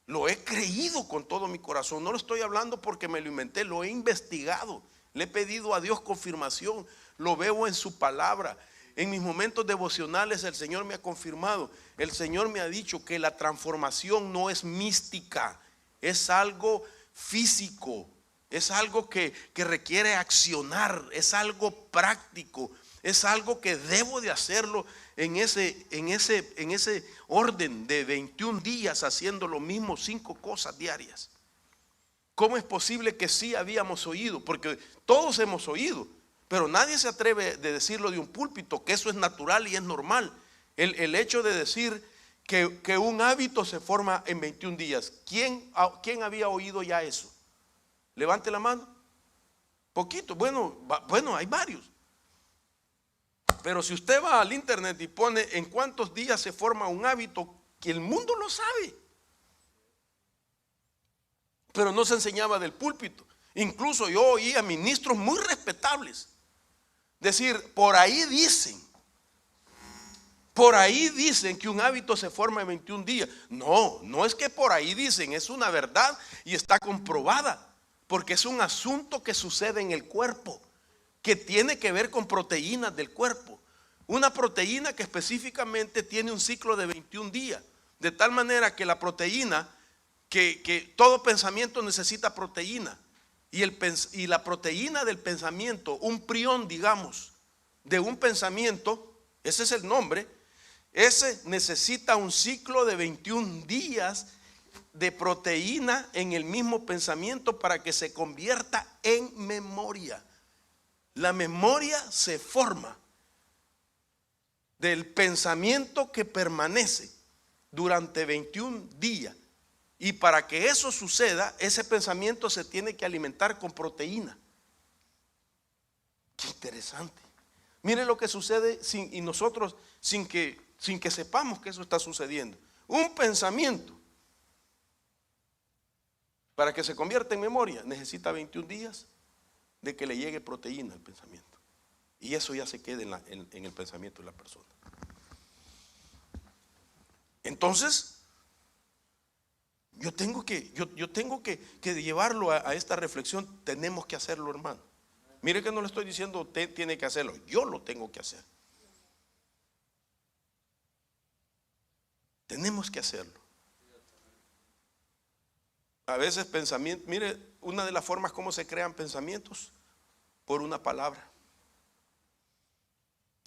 lo he creído con todo mi corazón. No lo estoy hablando porque me lo inventé, lo he investigado. Le he pedido a Dios confirmación, lo veo en su palabra. En mis momentos devocionales el Señor me ha confirmado. El Señor me ha dicho que la transformación no es mística, es algo físico, es algo que requiere accionar, es algo práctico, es algo que debo de hacerlo en ese orden de 21 días haciendo lo mismo 5 cosas diarias. ¿Cómo es posible que sí habíamos oído? Porque todos hemos oído, pero nadie se atreve de decirlo de un púlpito, que eso es natural y es normal. El hecho de decir que un hábito se forma en 21 días. ¿Quién había oído ya eso? Levante la mano. Poquito, bueno, hay varios. Pero si usted va al internet y pone en cuántos días se forma un hábito, que el mundo lo sabe. Pero no se enseñaba del púlpito. Incluso yo oí a ministros muy respetables decir, por ahí dicen que un hábito se forma en 21 días. No, no es que por ahí dicen, es una verdad y está comprobada, porque es un asunto que sucede en el cuerpo, que tiene que ver con proteínas del cuerpo. Una proteína que específicamente tiene un ciclo de 21 días, de tal manera que la proteína, que todo pensamiento necesita proteína, y la proteína del pensamiento, un prión, digamos, de un pensamiento, ese es el nombre, ese necesita un ciclo de 21 días de proteína en el mismo pensamiento para que se convierta en memoria. La memoria se forma del pensamiento que permanece durante 21 días. Y para que eso suceda, ese pensamiento se tiene que alimentar con proteína. Qué interesante. Mire lo que sucede y nosotros sin que sepamos que eso está sucediendo. Un pensamiento, para que se convierta en memoria, necesita 21 días de que le llegue proteína al pensamiento. Y eso ya se queda en el pensamiento de la persona. Entonces, yo tengo que llevarlo a esta reflexión. Tenemos que hacerlo, hermano. Mire que no le estoy diciendo usted tiene que hacerlo, yo lo tengo que hacer. Tenemos que hacerlo. A veces pensamiento, mire, una de las formas como se crean pensamientos, por una palabra.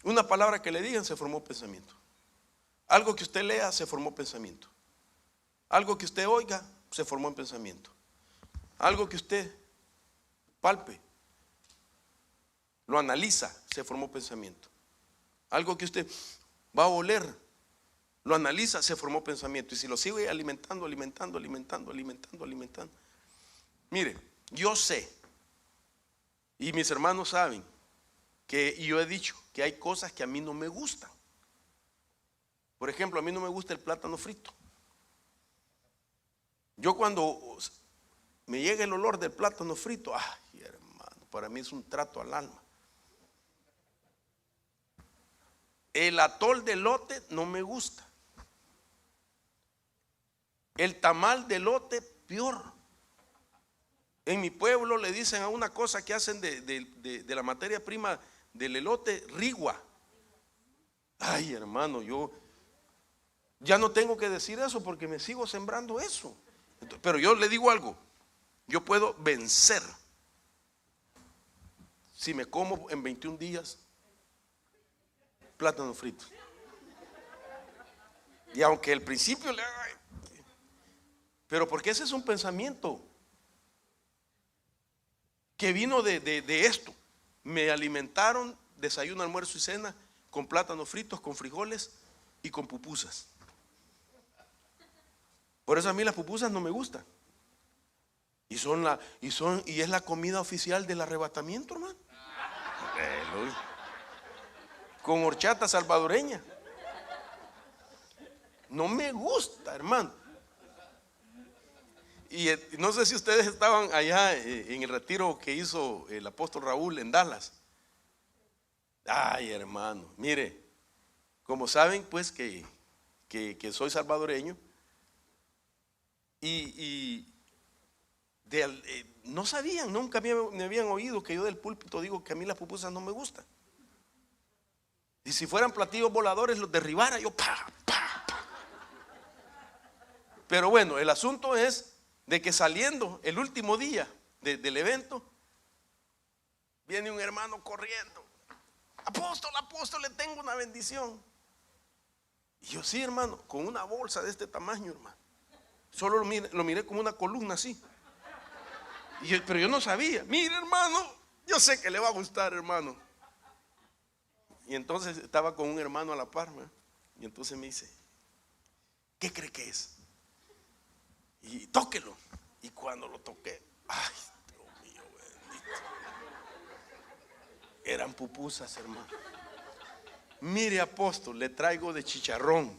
Una palabra que le digan, se formó pensamiento. Algo que usted lea, se formó pensamiento. Algo que usted oiga, se formó en pensamiento. Algo que usted palpe, lo analiza, se formó pensamiento. Algo que usted va a oler, lo analiza, se formó pensamiento. Y si lo sigue alimentando. Mire, yo sé, y mis hermanos saben, que yo he dicho que hay cosas que a mí no me gustan. Por ejemplo, a mí no me gusta el plátano frito. Yo cuando me llega el olor del plátano frito, ay, hermano, para mí es un trato al alma. El atol de elote no me gusta. El tamal de elote, peor. En mi pueblo le dicen a una cosa que hacen de la materia prima del elote, rigua. Ay, hermano, yo ya no tengo que decir eso porque me sigo sembrando eso. Pero yo le digo algo, yo puedo vencer si me como en 21 días plátano frito. Y aunque al principio le haga, pero porque ese es un pensamiento que vino de esto. Me alimentaron desayuno, almuerzo y cena con plátanos fritos, con frijoles y con pupusas. Por eso a mí las pupusas no me gustan. Y es la comida oficial del arrebatamiento, hermano. Con horchata salvadoreña. No me gusta, hermano. Y no sé si ustedes estaban allá en el retiro que hizo el apóstol Raúl en Dallas. Ay, hermano, mire, como saben pues que soy salvadoreño. No sabían, nunca me habían oído que yo del púlpito digo que a mí las pupusas no me gustan. Y si fueran platillos voladores los derribara yo, pa. Pero bueno, el asunto es de que saliendo el último día del evento, viene un hermano corriendo. Apóstol, le tengo una bendición. Y yo, sí, hermano, con una bolsa de este tamaño, hermano. Solo lo miré como una columna así. Pero yo no sabía. Mire, hermano, yo sé que le va a gustar, hermano. Y entonces estaba con un hermano a la par, ¿verdad? Y entonces me dice, ¿qué cree que es? Y tóquelo. Y cuando lo toqué, ay, Dios mío, bendito. Eran pupusas, hermano. Mire, apóstol, le traigo de chicharrón,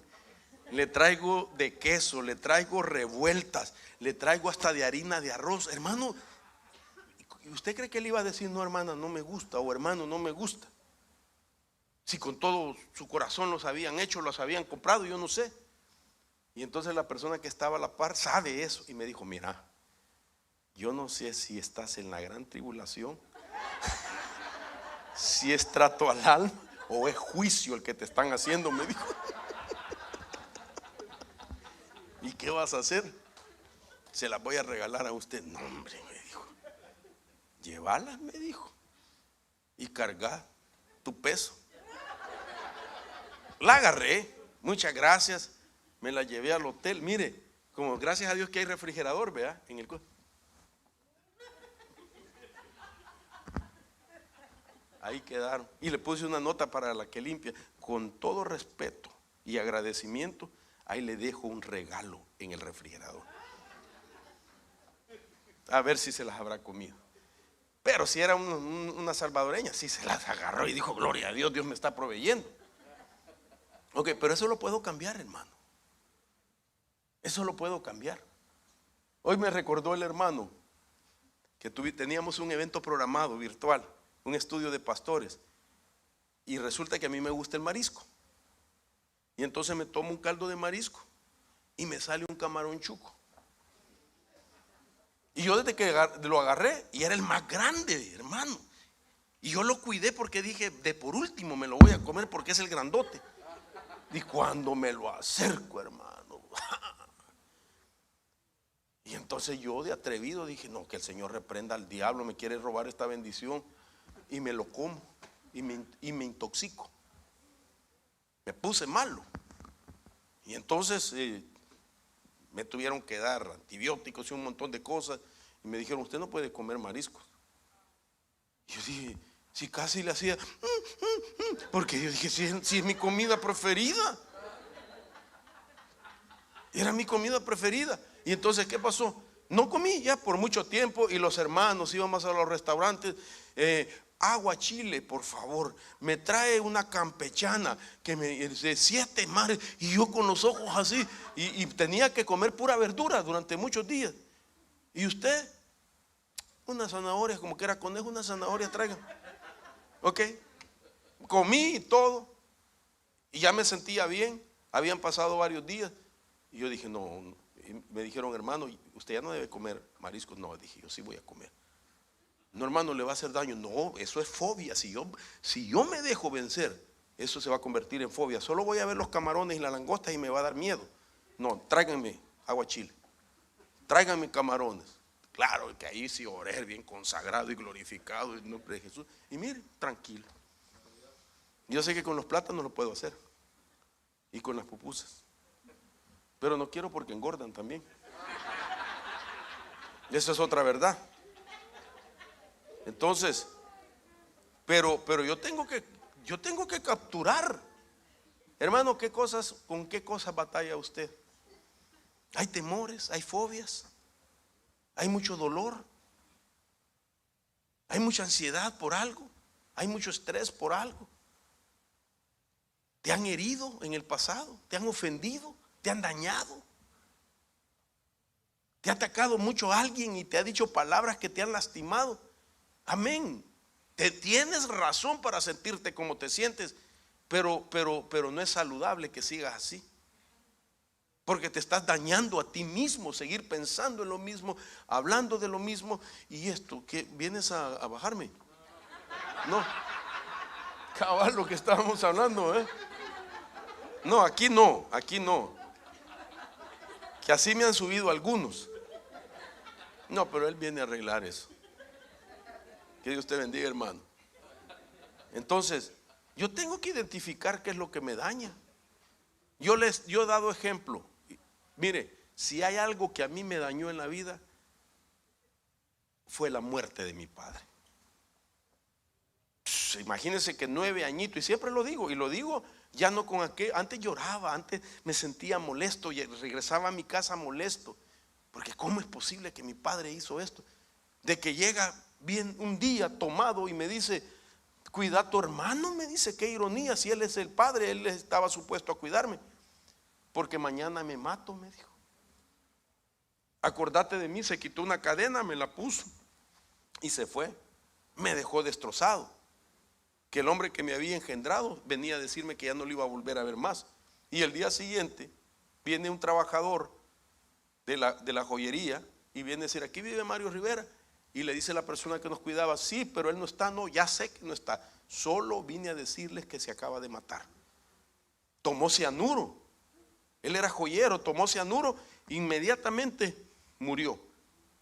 le traigo de queso, le traigo revueltas, le traigo hasta de harina de arroz, hermano. ¿Y usted cree que él iba a decir, no hermana, no me gusta, o hermano, no me gusta? Si con todo su corazón los habían hecho, los habían comprado, yo no sé. Y entonces la persona que estaba a la par sabe eso y me dijo, mira, yo no sé si estás en la gran tribulación, si es trato al alma o es juicio el que te están haciendo, me dijo. ¿Y qué vas a hacer? Se las voy a regalar a usted. No, hombre, me dijo. Llévalas, me dijo, y carga tu peso. La agarré, muchas gracias, me la llevé al hotel. Mire, como gracias a Dios que hay refrigerador, vea, en el ahí quedaron. Y le puse una nota para la que limpia. Con todo respeto y agradecimiento, ahí le dejo un regalo en el refrigerador. A ver si se las habrá comido. Pero si era una salvadoreña, sí se las agarró y dijo, gloria a Dios, Dios me está proveyendo. Ok, pero eso lo puedo cambiar, hermano. Eso lo puedo cambiar. Hoy me recordó el hermano que teníamos un evento programado virtual, un estudio de pastores, y resulta que a mí me gusta el marisco. Y entonces me tomo un caldo de marisco y me sale un camarón chuco. Y yo desde que lo agarré, y era el más grande, hermano, y yo lo cuidé porque dije, de por último me lo voy a comer porque es el grandote. Y cuando me lo acerco, hermano, y entonces yo de atrevido dije, no, que el Señor reprenda al diablo, me quiere robar esta bendición. Y me lo como y me intoxico. Me puse malo. Y entonces me tuvieron que dar antibióticos y un montón de cosas. Y me dijeron, usted no puede comer mariscos. Y yo dije, si casi le hacía, porque yo dije, si es mi comida preferida. Era mi comida preferida. Y entonces, ¿qué pasó? No comí ya por mucho tiempo. Y los hermanos íbamos a los restaurantes. Agua Chile, por favor, me trae una campechana que de 7 mares, y yo con los ojos así, y tenía que comer pura verdura durante muchos días. ¿Y usted? Una zanahoria, como que era conejo, una zanahoria traigan. Ok, comí y todo, y ya me sentía bien. Habían pasado varios días, y yo dije, no, y me dijeron, hermano, usted ya no debe comer mariscos. No, dije, yo sí voy a comer. No, hermano, le va a hacer daño. No, eso es fobia. Si yo me dejo vencer, eso se va a convertir en fobia. Solo voy a ver los camarones y las langostas y me va a dar miedo. No, tráiganme agua chile, tráiganme camarones. Claro que ahí sí oré bien consagrado y glorificado en el nombre de Jesús. Y mire, tranquilo. Yo sé que con los plátanos lo puedo hacer, y con las pupusas, pero no quiero porque engordan también. Esa es otra verdad. Entonces, pero yo tengo que capturar, hermano, con qué cosas batalla usted. Hay temores, hay fobias, hay mucho dolor, hay mucha ansiedad por algo, hay mucho estrés por algo. Te han herido en el pasado, te han ofendido, te han dañado, te ha atacado mucho alguien y te ha dicho palabras que te han lastimado. Amén. Tienes razón para sentirte como te sientes, pero no es saludable que sigas así, porque te estás dañando a ti mismo, seguir pensando en lo mismo, hablando de lo mismo. Y esto, ¿qué vienes a bajarme? No, cabal, lo que estábamos hablando, No, aquí no, que así me han subido algunos. No, pero él viene a arreglar eso. Que Dios te bendiga, hermano. Entonces, yo tengo que identificar qué es lo que me daña. Yo he dado ejemplo. Mire, si hay algo que a mí me dañó en la vida, fue la muerte de mi padre. Imagínense que 9 añitos, y siempre lo digo, y lo digo ya no con aquel. Antes lloraba, antes me sentía molesto y regresaba a mi casa molesto, porque ¿cómo es posible que mi padre hizo esto? De que llega bien un día tomado y me dice, cuida a tu hermano. Me dice, qué ironía, si él es el padre, él estaba supuesto a cuidarme, porque mañana me mato, me dijo. Acordate de mí. Se quitó una cadena, me la puso, y se fue. Me dejó destrozado. Que el hombre que me había engendrado venía a decirme que ya no lo iba a volver a ver más. Y el día siguiente viene un trabajador de la joyería y viene a decir: aquí vive Mario Rivera. Y le dice la persona que nos cuidaba: sí, pero él no está. No, ya sé que no está. Solo vine a decirles que se acaba de matar. Tomó cianuro. Él era joyero, tomó cianuro, inmediatamente murió.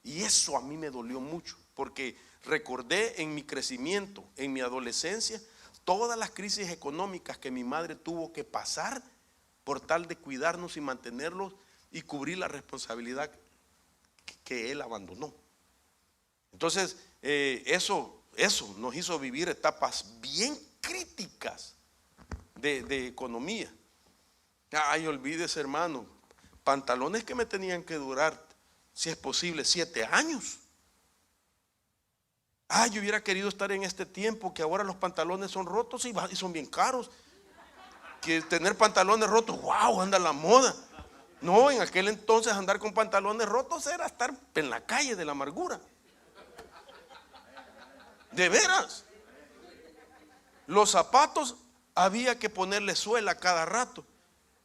Y eso a mí me dolió mucho, porque recordé en mi crecimiento, en mi adolescencia, todas las crisis económicas que mi madre tuvo que pasar por tal de cuidarnos y mantenerlos y cubrir la responsabilidad que él abandonó. Entonces, eso nos hizo vivir etapas bien críticas de economía. Ay, olvídese, hermano, pantalones que me tenían que durar, si es posible, 7 años. Ay, yo hubiera querido estar en este tiempo que ahora los pantalones son rotos y son bien caros. Que tener pantalones rotos, wow, anda la moda. No, en aquel entonces andar con pantalones rotos era estar en la calle de la amargura. De veras. Los zapatos había que ponerle suela cada rato.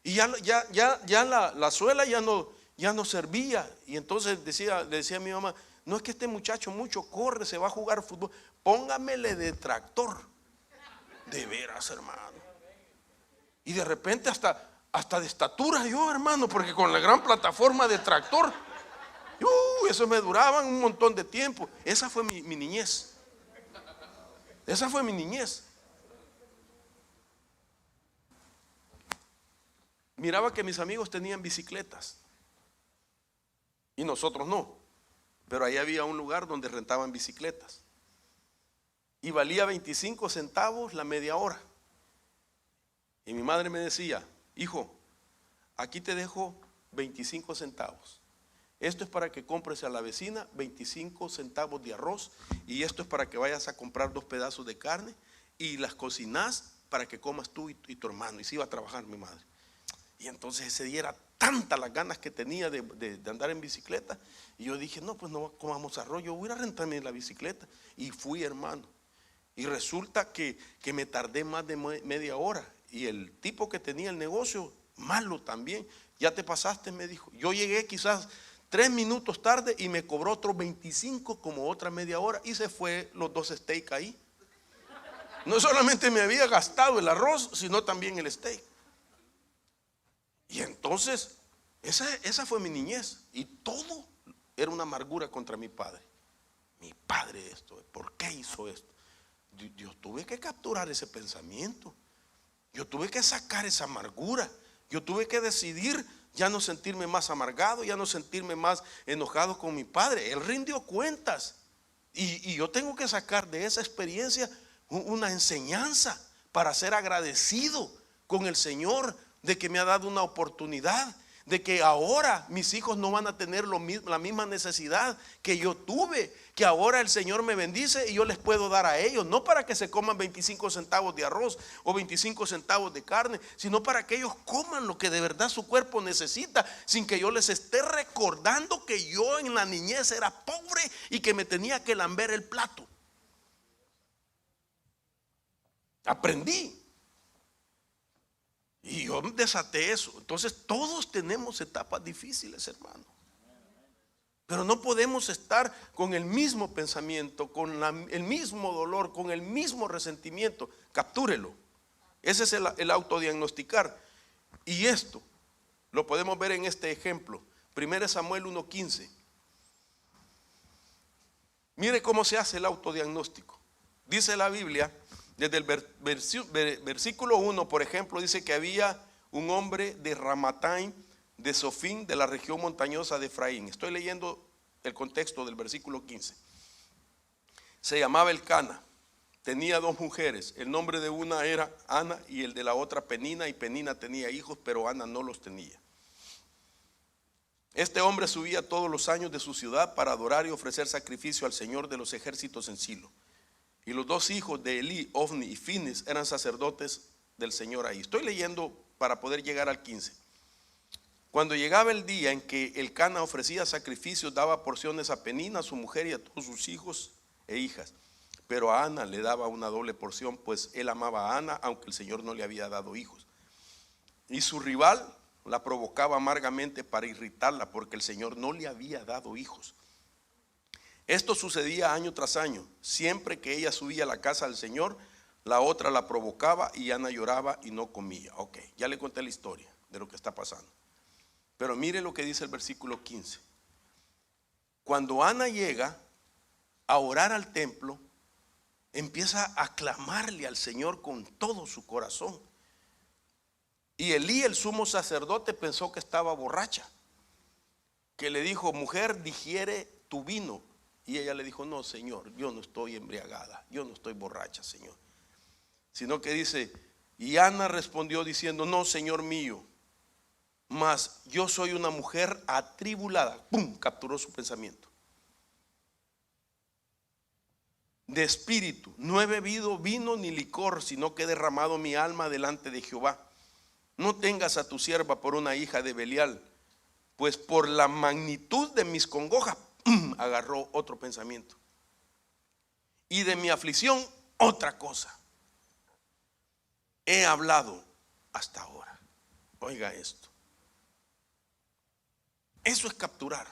Y ya la suela ya no servía. Y entonces le decía a mi mamá: no es que este muchacho mucho corre, se va a jugar fútbol, póngamele de tractor. De veras, hermano. Y de repente hasta de estatura yo, hermano, porque con la gran plataforma de tractor, eso me duraban un montón de tiempo. Esa fue mi niñez. Esa fue mi niñez. Miraba que mis amigos tenían bicicletas y nosotros no, pero ahí había un lugar donde rentaban bicicletas y valía 25 centavos la media hora. Y mi madre me decía: hijo, aquí te dejo 25 centavos. Esto es para que compres a la vecina 25 centavos de arroz, y esto es para que vayas a comprar 2 pedazos de carne y las cocinas para que comas tú y tu hermano. Y se iba a trabajar mi madre. Y entonces ese día era tanta las ganas que tenía de andar en bicicleta. Y yo dije: no, pues no comamos arroz, yo voy a ir a rentarme la bicicleta. Y fui, hermano. Y resulta que me tardé más de media hora. Y el tipo que tenía el negocio, malo también: ya te pasaste, me dijo. Yo llegué quizás 3 minutos tarde y me cobró otros 25, como otra media hora. Y se fue los 2 steaks ahí. No solamente me había gastado el arroz, sino también el steak. Y entonces, esa fue mi niñez. Y todo era una amargura contra mi padre. Mi padre esto, ¿por qué hizo esto? Yo tuve que capturar ese pensamiento. Yo tuve que sacar esa amargura. Yo tuve que decidir ya no sentirme más amargado, ya no sentirme más enojado con mi padre. Él rindió cuentas. Y yo tengo que sacar de esa experiencia una enseñanza para ser agradecido con el Señor de que me ha dado una oportunidad, de que ahora mis hijos no van a tener la misma necesidad que yo tuve, que ahora el Señor me bendice y yo les puedo dar a ellos, no para que se coman 25 centavos de arroz o 25 centavos de carne, sino para que ellos coman lo que de verdad su cuerpo necesita, sin que yo les esté recordando que yo en la niñez era pobre y que me tenía que lamber el plato. Aprendí. Y yo desaté eso. Entonces todos tenemos etapas difíciles, hermano. Pero no podemos estar con el mismo pensamiento, con el mismo dolor, con el mismo resentimiento. Captúrelo. Ese es el autodiagnosticar. Y esto lo podemos ver en este ejemplo. 1 Samuel 1:15. Mire cómo se hace el autodiagnóstico. Dice la Biblia, desde el versículo 1, por ejemplo, dice que había un hombre de Ramataim, de Sofín, de la región montañosa de Efraín. Estoy leyendo el contexto del versículo 15. Se llamaba Elcana, tenía 2 mujeres. El nombre de una era Ana y el de la otra Penina, y Penina tenía hijos, pero Ana no los tenía. Este hombre subía todos los años de su ciudad para adorar y ofrecer sacrificio al Señor de los ejércitos en Silo. Y los 2 hijos de Elí, Ofni y Fines, eran sacerdotes del Señor ahí. Estoy leyendo para poder llegar al 15. Cuando llegaba el día en que Elcana ofrecía sacrificios, daba porciones a Penina, a su mujer y a todos sus hijos e hijas. Pero a Ana le daba una doble porción, pues él amaba a Ana, aunque el Señor no le había dado hijos. Y su rival la provocaba amargamente para irritarla, porque el Señor no le había dado hijos. Esto sucedía año tras año. Siempre que ella subía a la casa del Señor, la otra la provocaba y Ana lloraba y no comía. Ok, ya le conté la historia de lo que está pasando. Pero mire lo que dice el versículo 15. Cuando Ana llega a orar al templo, empieza a clamarle al Señor con todo su corazón. Y Elí, el sumo sacerdote, pensó que estaba borracha, que le dijo: mujer, digiere tu vino. Y ella le dijo: no, Señor, yo no estoy embriagada, yo no estoy borracha, Señor. Sino que dice: y Ana respondió diciendo: no, Señor mío, mas yo soy una mujer atribulada. ¡Pum! Capturó su pensamiento. De espíritu, no he bebido vino ni licor, sino que he derramado mi alma delante de Jehová. No tengas a tu sierva por una hija de Belial, pues por la magnitud de mis congojas, ¡pum!, agarró otro pensamiento. Y de mi aflicción, otra cosa. He hablado hasta ahora. Oiga esto. Eso es capturar.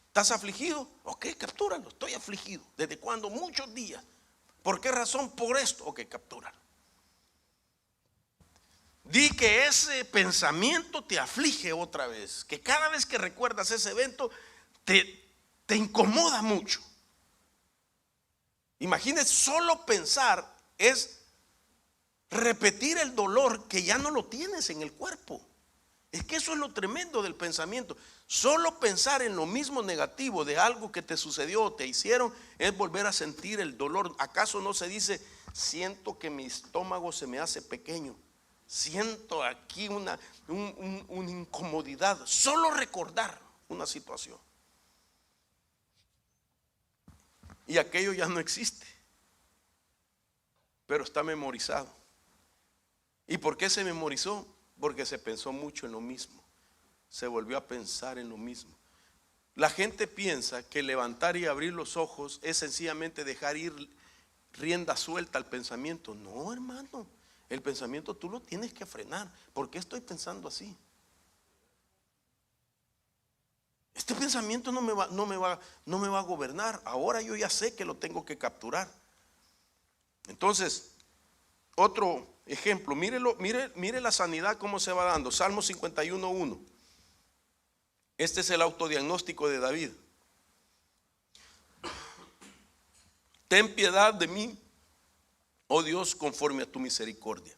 ¿Estás afligido? Ok, captúralo. Estoy afligido. ¿Desde cuándo? Muchos días. ¿Por qué razón? Por esto. Ok, captúralo. Di que ese pensamiento te aflige otra vez. Que cada vez que recuerdas ese evento te incomoda mucho. Imagínese, solo pensar es repetir el dolor que ya no lo tienes en el cuerpo. Es que eso es lo tremendo del pensamiento. Solo pensar en lo mismo negativo de algo que te sucedió o te hicieron es volver a sentir el dolor. ¿Acaso no se dice: siento que mi estómago se me hace pequeño? Siento aquí una incomodidad. Solo recordar una situación. Y aquello ya no existe, pero está memorizado. ¿Y por qué se memorizó? Porque se pensó mucho en lo mismo. Se volvió a pensar en lo mismo. La gente piensa que levantar y abrir los ojos es sencillamente dejar ir rienda suelta al pensamiento. No, hermano, el pensamiento tú lo tienes que frenar. ¿Por qué estoy pensando así? Este pensamiento no me va a gobernar. Ahora yo ya sé que lo tengo que capturar. Entonces, otro ejemplo, mire la sanidad cómo se va dando. Salmo 51:1. Este es el autodiagnóstico de David. Ten piedad de mí, oh Dios, conforme a tu misericordia.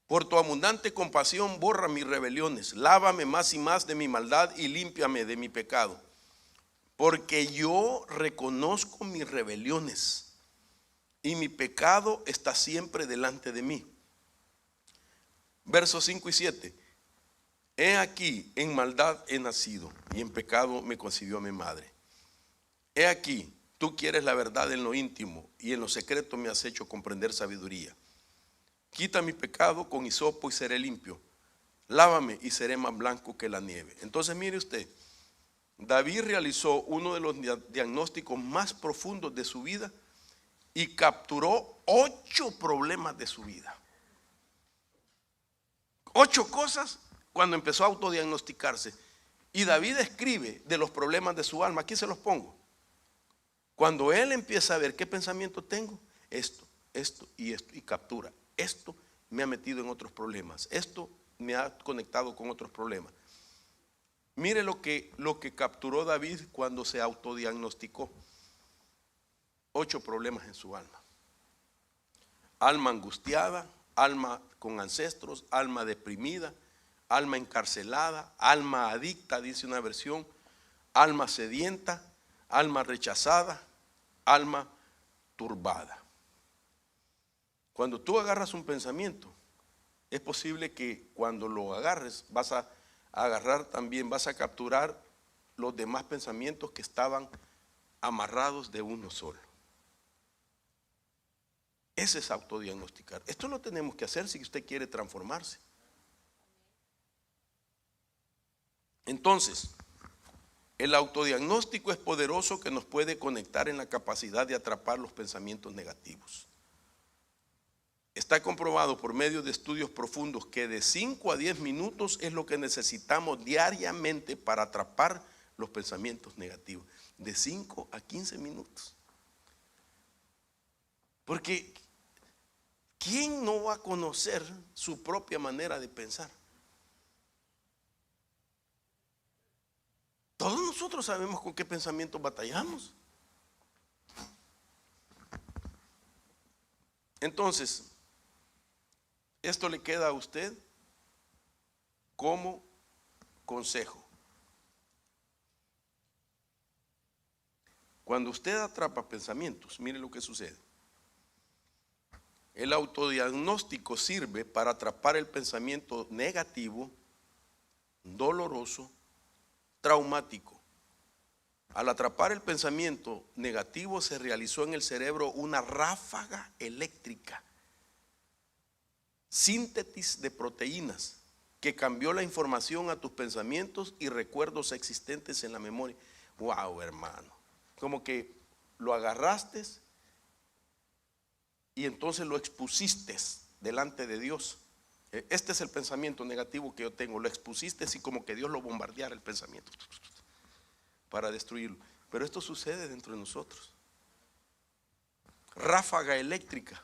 Por tu abundante compasión borra mis rebeliones. Lávame más y más de mi maldad y límpiame de mi pecado. Porque yo reconozco mis rebeliones y mi pecado está siempre delante de mí. Versos 5 y 7. He aquí, en maldad he nacido y en pecado me concibió mi madre. He aquí, tú quieres la verdad en lo íntimo y en lo secreto me has hecho comprender sabiduría. Quita mi pecado con hisopo y seré limpio. Lávame y seré más blanco que la nieve. Entonces mire usted, David realizó uno de los diagnósticos más profundos de su vida y capturó 8 problemas de su vida. 8 cosas cuando empezó a autodiagnosticarse. Y David escribe de los problemas de su alma. Aquí se los pongo. Cuando él empieza a ver qué pensamiento tengo, esto y esto, y captura. Esto me ha metido en otros problemas. Esto me ha conectado con otros problemas. Mire lo que capturó David cuando se autodiagnosticó. 8 problemas en su alma. Alma angustiada, alma con ancestros, alma deprimida, alma encarcelada, alma adicta, dice una versión, alma sedienta, alma rechazada, alma turbada. Cuando tú agarras un pensamiento, es posible que cuando lo agarres vas a agarrar también, vas a capturar los demás pensamientos que estaban amarrados de uno solo. Ese es autodiagnosticar. Esto lo tenemos que hacer si usted quiere transformarse. Entonces, El autodiagnóstico es poderoso, que nos puede conectar en la capacidad de atrapar los pensamientos negativos. Está comprobado por medio de estudios profundos que de 5 a 10 minutos es lo que necesitamos diariamente para atrapar los pensamientos negativos. De 5 a 15 minutos. Porque ¿quién no va a conocer su propia manera de pensar? Todos nosotros sabemos con qué pensamientos batallamos. Entonces, esto le queda a usted como consejo. Cuando usted atrapa pensamientos, mire lo que sucede. El autodiagnóstico sirve para atrapar el pensamiento negativo, doloroso, traumático. Al atrapar el pensamiento negativo, se realizó en el cerebro una ráfaga eléctrica, síntesis de proteínas, que cambió la información a tus pensamientos y recuerdos existentes en la memoria. Wow, hermano, como que lo agarraste y entonces lo expusiste delante de Dios. Este es el pensamiento negativo que yo tengo, lo expusiste y como que Dios lo bombardeara el pensamiento para destruirlo. Pero esto sucede dentro de nosotros. Ráfaga eléctrica,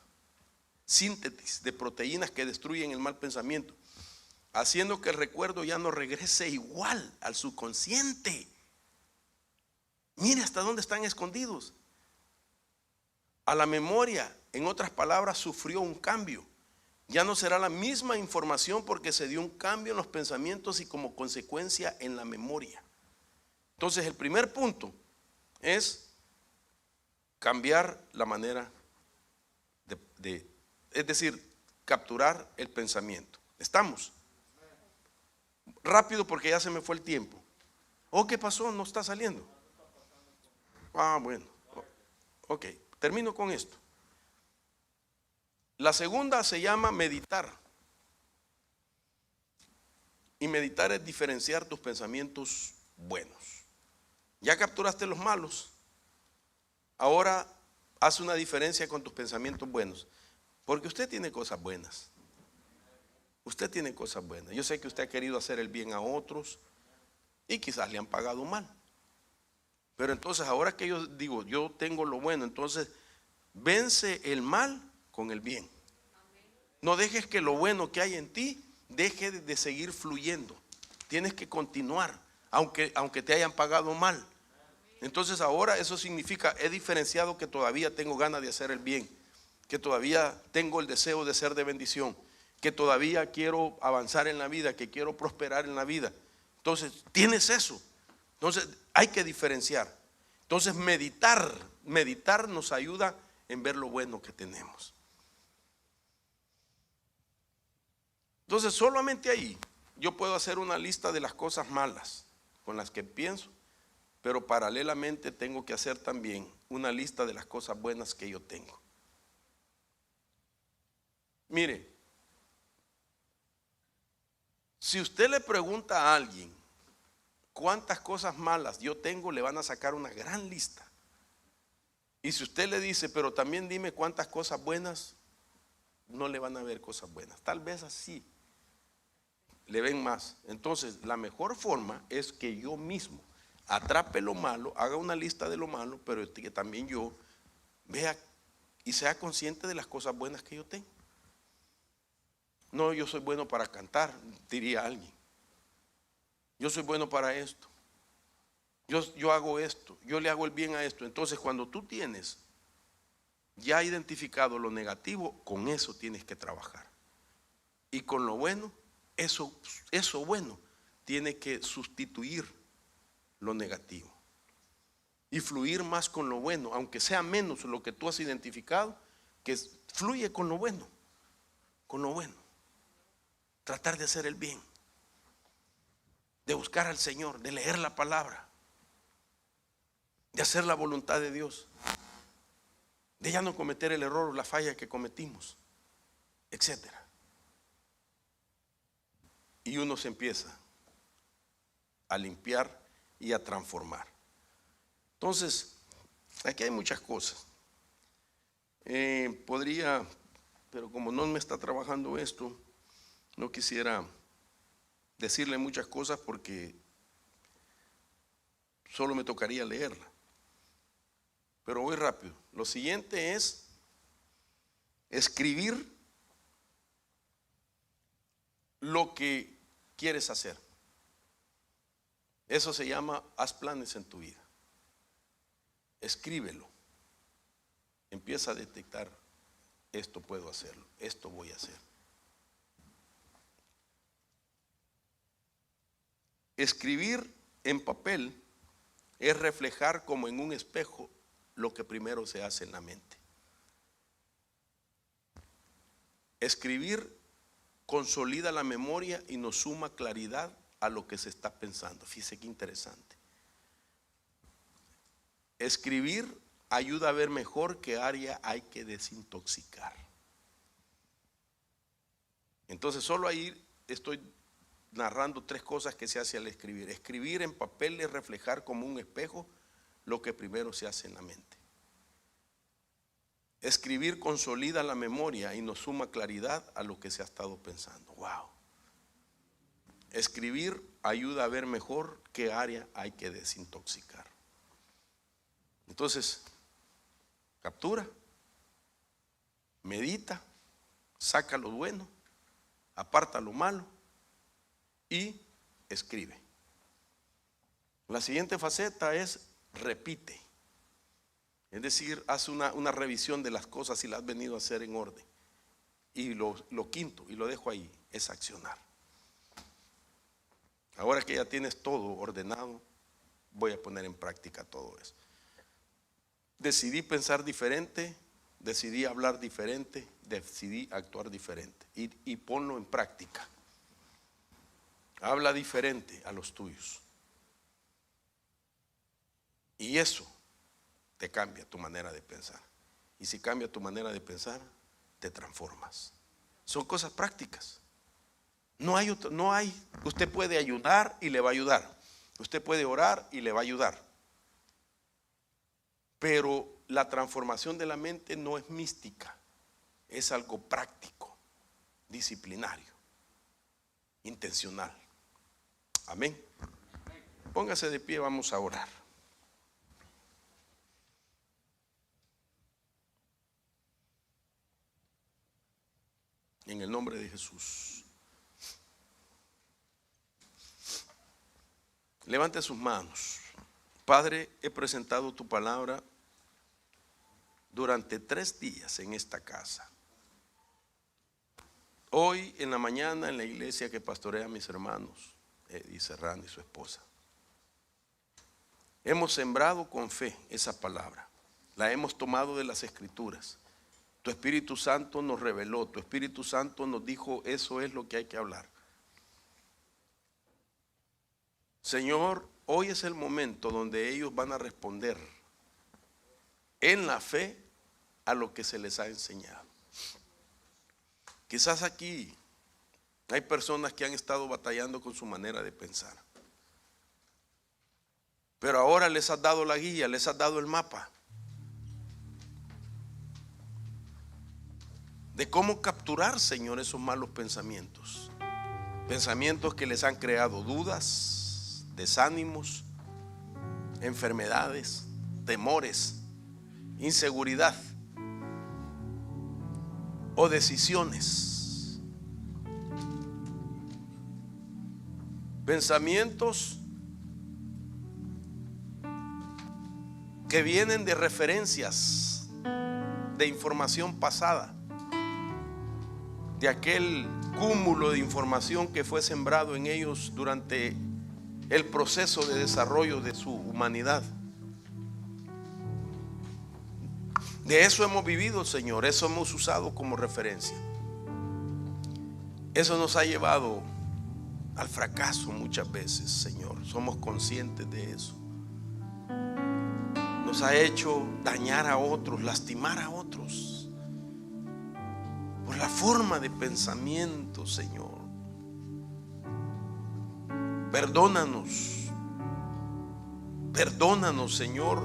síntesis de proteínas que destruyen el mal pensamiento, haciendo que el recuerdo ya no regrese igual al subconsciente. Mire hasta dónde están escondidos. A la memoria, en otras palabras, sufrió un cambio. Ya no será la misma información porque se dio un cambio en los pensamientos y como consecuencia en la memoria. Entonces el primer punto es cambiar la manera es decir, capturar el pensamiento. ¿Estamos? Rápido porque ya se me fue el tiempo. ¿Oh, qué pasó? ¿No está saliendo? Ah, bueno. Ok, termino con esto. La segunda se llama meditar. Y meditar es diferenciar tus pensamientos buenos. Ya capturaste los malos. Ahora haz una diferencia con tus pensamientos buenos. Porque usted tiene cosas buenas. Usted tiene cosas buenas. Yo sé que usted ha querido hacer el bien a otros y quizás le han pagado mal. Pero entonces ahora que yo digo, yo tengo lo bueno, entonces vence el mal con el bien. No dejes que lo bueno que hay en ti deje de seguir fluyendo. Tienes que continuar, aunque te hayan pagado mal. Entonces ahora eso significa, he diferenciado que todavía tengo ganas de hacer el bien, que todavía tengo el deseo de ser de bendición, que todavía quiero avanzar en la vida, que quiero prosperar en la vida. Entonces tienes eso. Entonces hay que diferenciar. Entonces meditar nos ayuda en ver lo bueno que tenemos. Entonces solamente ahí yo puedo hacer una lista de las cosas malas con las que pienso, pero paralelamente tengo que hacer también una lista de las cosas buenas que yo tengo. Mire, si usted le pregunta a alguien cuántas cosas malas yo tengo, le van a sacar una gran lista. Y si usted le dice, pero también dime cuántas cosas buenas, no le van a ver cosas buenas. Tal vez así le ven más. Entonces, la mejor forma es que yo mismo atrape lo malo, haga una lista de lo malo, pero que también yo vea y sea consciente de las cosas buenas que yo tengo. No, yo soy bueno para cantar, diría alguien. Yo soy bueno para esto. Yo hago esto, yo le hago el bien a esto. Entonces, cuando tú tienes ya identificado lo negativo, con eso tienes que trabajar. Y con lo bueno, eso bueno tiene que sustituir lo negativo. Y fluir más con lo bueno, aunque sea menos lo que tú has identificado, que fluye con lo bueno. Con lo bueno. Tratar de hacer el bien. De buscar al Señor, de leer la palabra. De hacer la voluntad de Dios. De ya no cometer el error o la falla que cometimos, etcétera. Y uno se empieza a limpiar y a transformar. Entonces, aquí hay muchas cosas. Podría, pero como no me está trabajando esto, no quisiera decirle muchas cosas porque solo me tocaría leerla. Pero voy rápido. Lo siguiente es escribir lo que quieres hacer. Eso se llama haz planes en tu vida. Escríbelo. Empieza a detectar, esto puedo hacerlo, esto voy a hacer. Escribir en papel es reflejar como en un espejo lo que primero se hace en la mente. Escribir consolida la memoria y nos suma claridad a lo que se está pensando. Fíjese qué interesante. Escribir ayuda a ver mejor qué área hay que desintoxicar. Entonces solo ahí estoy narrando 3 cosas que se hace al escribir. Escribir en papel es reflejar como un espejo lo que primero se hace en la mente. Escribir consolida la memoria y nos suma claridad a lo que se ha estado pensando. Wow. Escribir ayuda a ver mejor qué área hay que desintoxicar. Entonces, captura, medita, saca lo bueno, aparta lo malo y escribe. La siguiente faceta es repite. Es decir, haz una revisión de las cosas si las has venido a hacer en orden. Y lo quinto, y lo dejo ahí, es accionar. Ahora que ya tienes todo ordenado, voy a poner en práctica todo eso. Decidí pensar diferente, decidí hablar diferente, decidí actuar diferente. Y ponlo en práctica. Habla diferente a los tuyos. Y eso te cambia tu manera de pensar. Y si cambia tu manera de pensar, te transformas. Son cosas prácticas. No hay, usted puede ayudar y le va a ayudar. Usted puede orar y le va a ayudar. Pero la transformación de la mente no es mística, es algo práctico, disciplinario, intencional. Amén. Póngase de pie, vamos a orar. En el nombre de Jesús. Levante sus manos. Padre, he presentado tu palabra durante 3 días en esta casa. Hoy en la mañana en la iglesia que pastorea a mis hermanos, Eddie Serrano y su esposa. Hemos sembrado con fe esa palabra. La hemos tomado de las Escrituras. Tu Espíritu Santo nos reveló, tu Espíritu Santo nos dijo, eso es lo que hay que hablar. Señor, hoy es el momento donde ellos van a responder en la fe a lo que se les ha enseñado. Quizás aquí hay personas que han estado batallando con su manera de pensar. Pero ahora les has dado la guía, les has dado el mapa de cómo capturar, Señor, esos malos pensamientos. Pensamientos que les han creado dudas, desánimos, enfermedades, temores, inseguridad o decisiones. Pensamientos que vienen de referencias de información pasada, de aquel cúmulo de información que fue sembrado en ellos durante el proceso de desarrollo de su humanidad. De eso hemos vivido, Señor, eso hemos usado como referencia. Eso nos ha llevado al fracaso muchas veces, Señor. Somos conscientes de eso. Nos ha hecho dañar a otros, lastimar a otros, por la forma de pensamiento, Señor. Perdónanos. Perdónanos, Señor,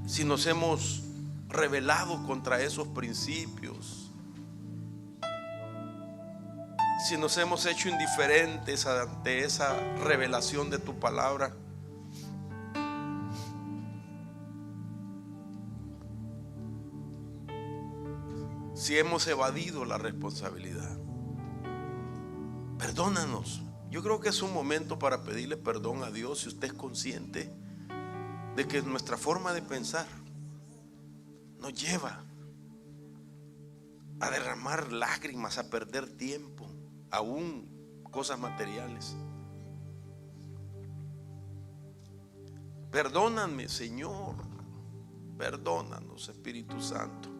si nos hemos rebelado contra esos principios, si nos hemos hecho indiferentes ante esa revelación de tu palabra. Si hemos evadido la responsabilidad, perdónanos. Yo creo que es un momento para pedirle perdón a Dios si usted es consciente de que nuestra forma de pensar nos lleva a derramar lágrimas, a perder tiempo, aún cosas materiales. Perdóname, Señor. Perdónanos, Espíritu Santo.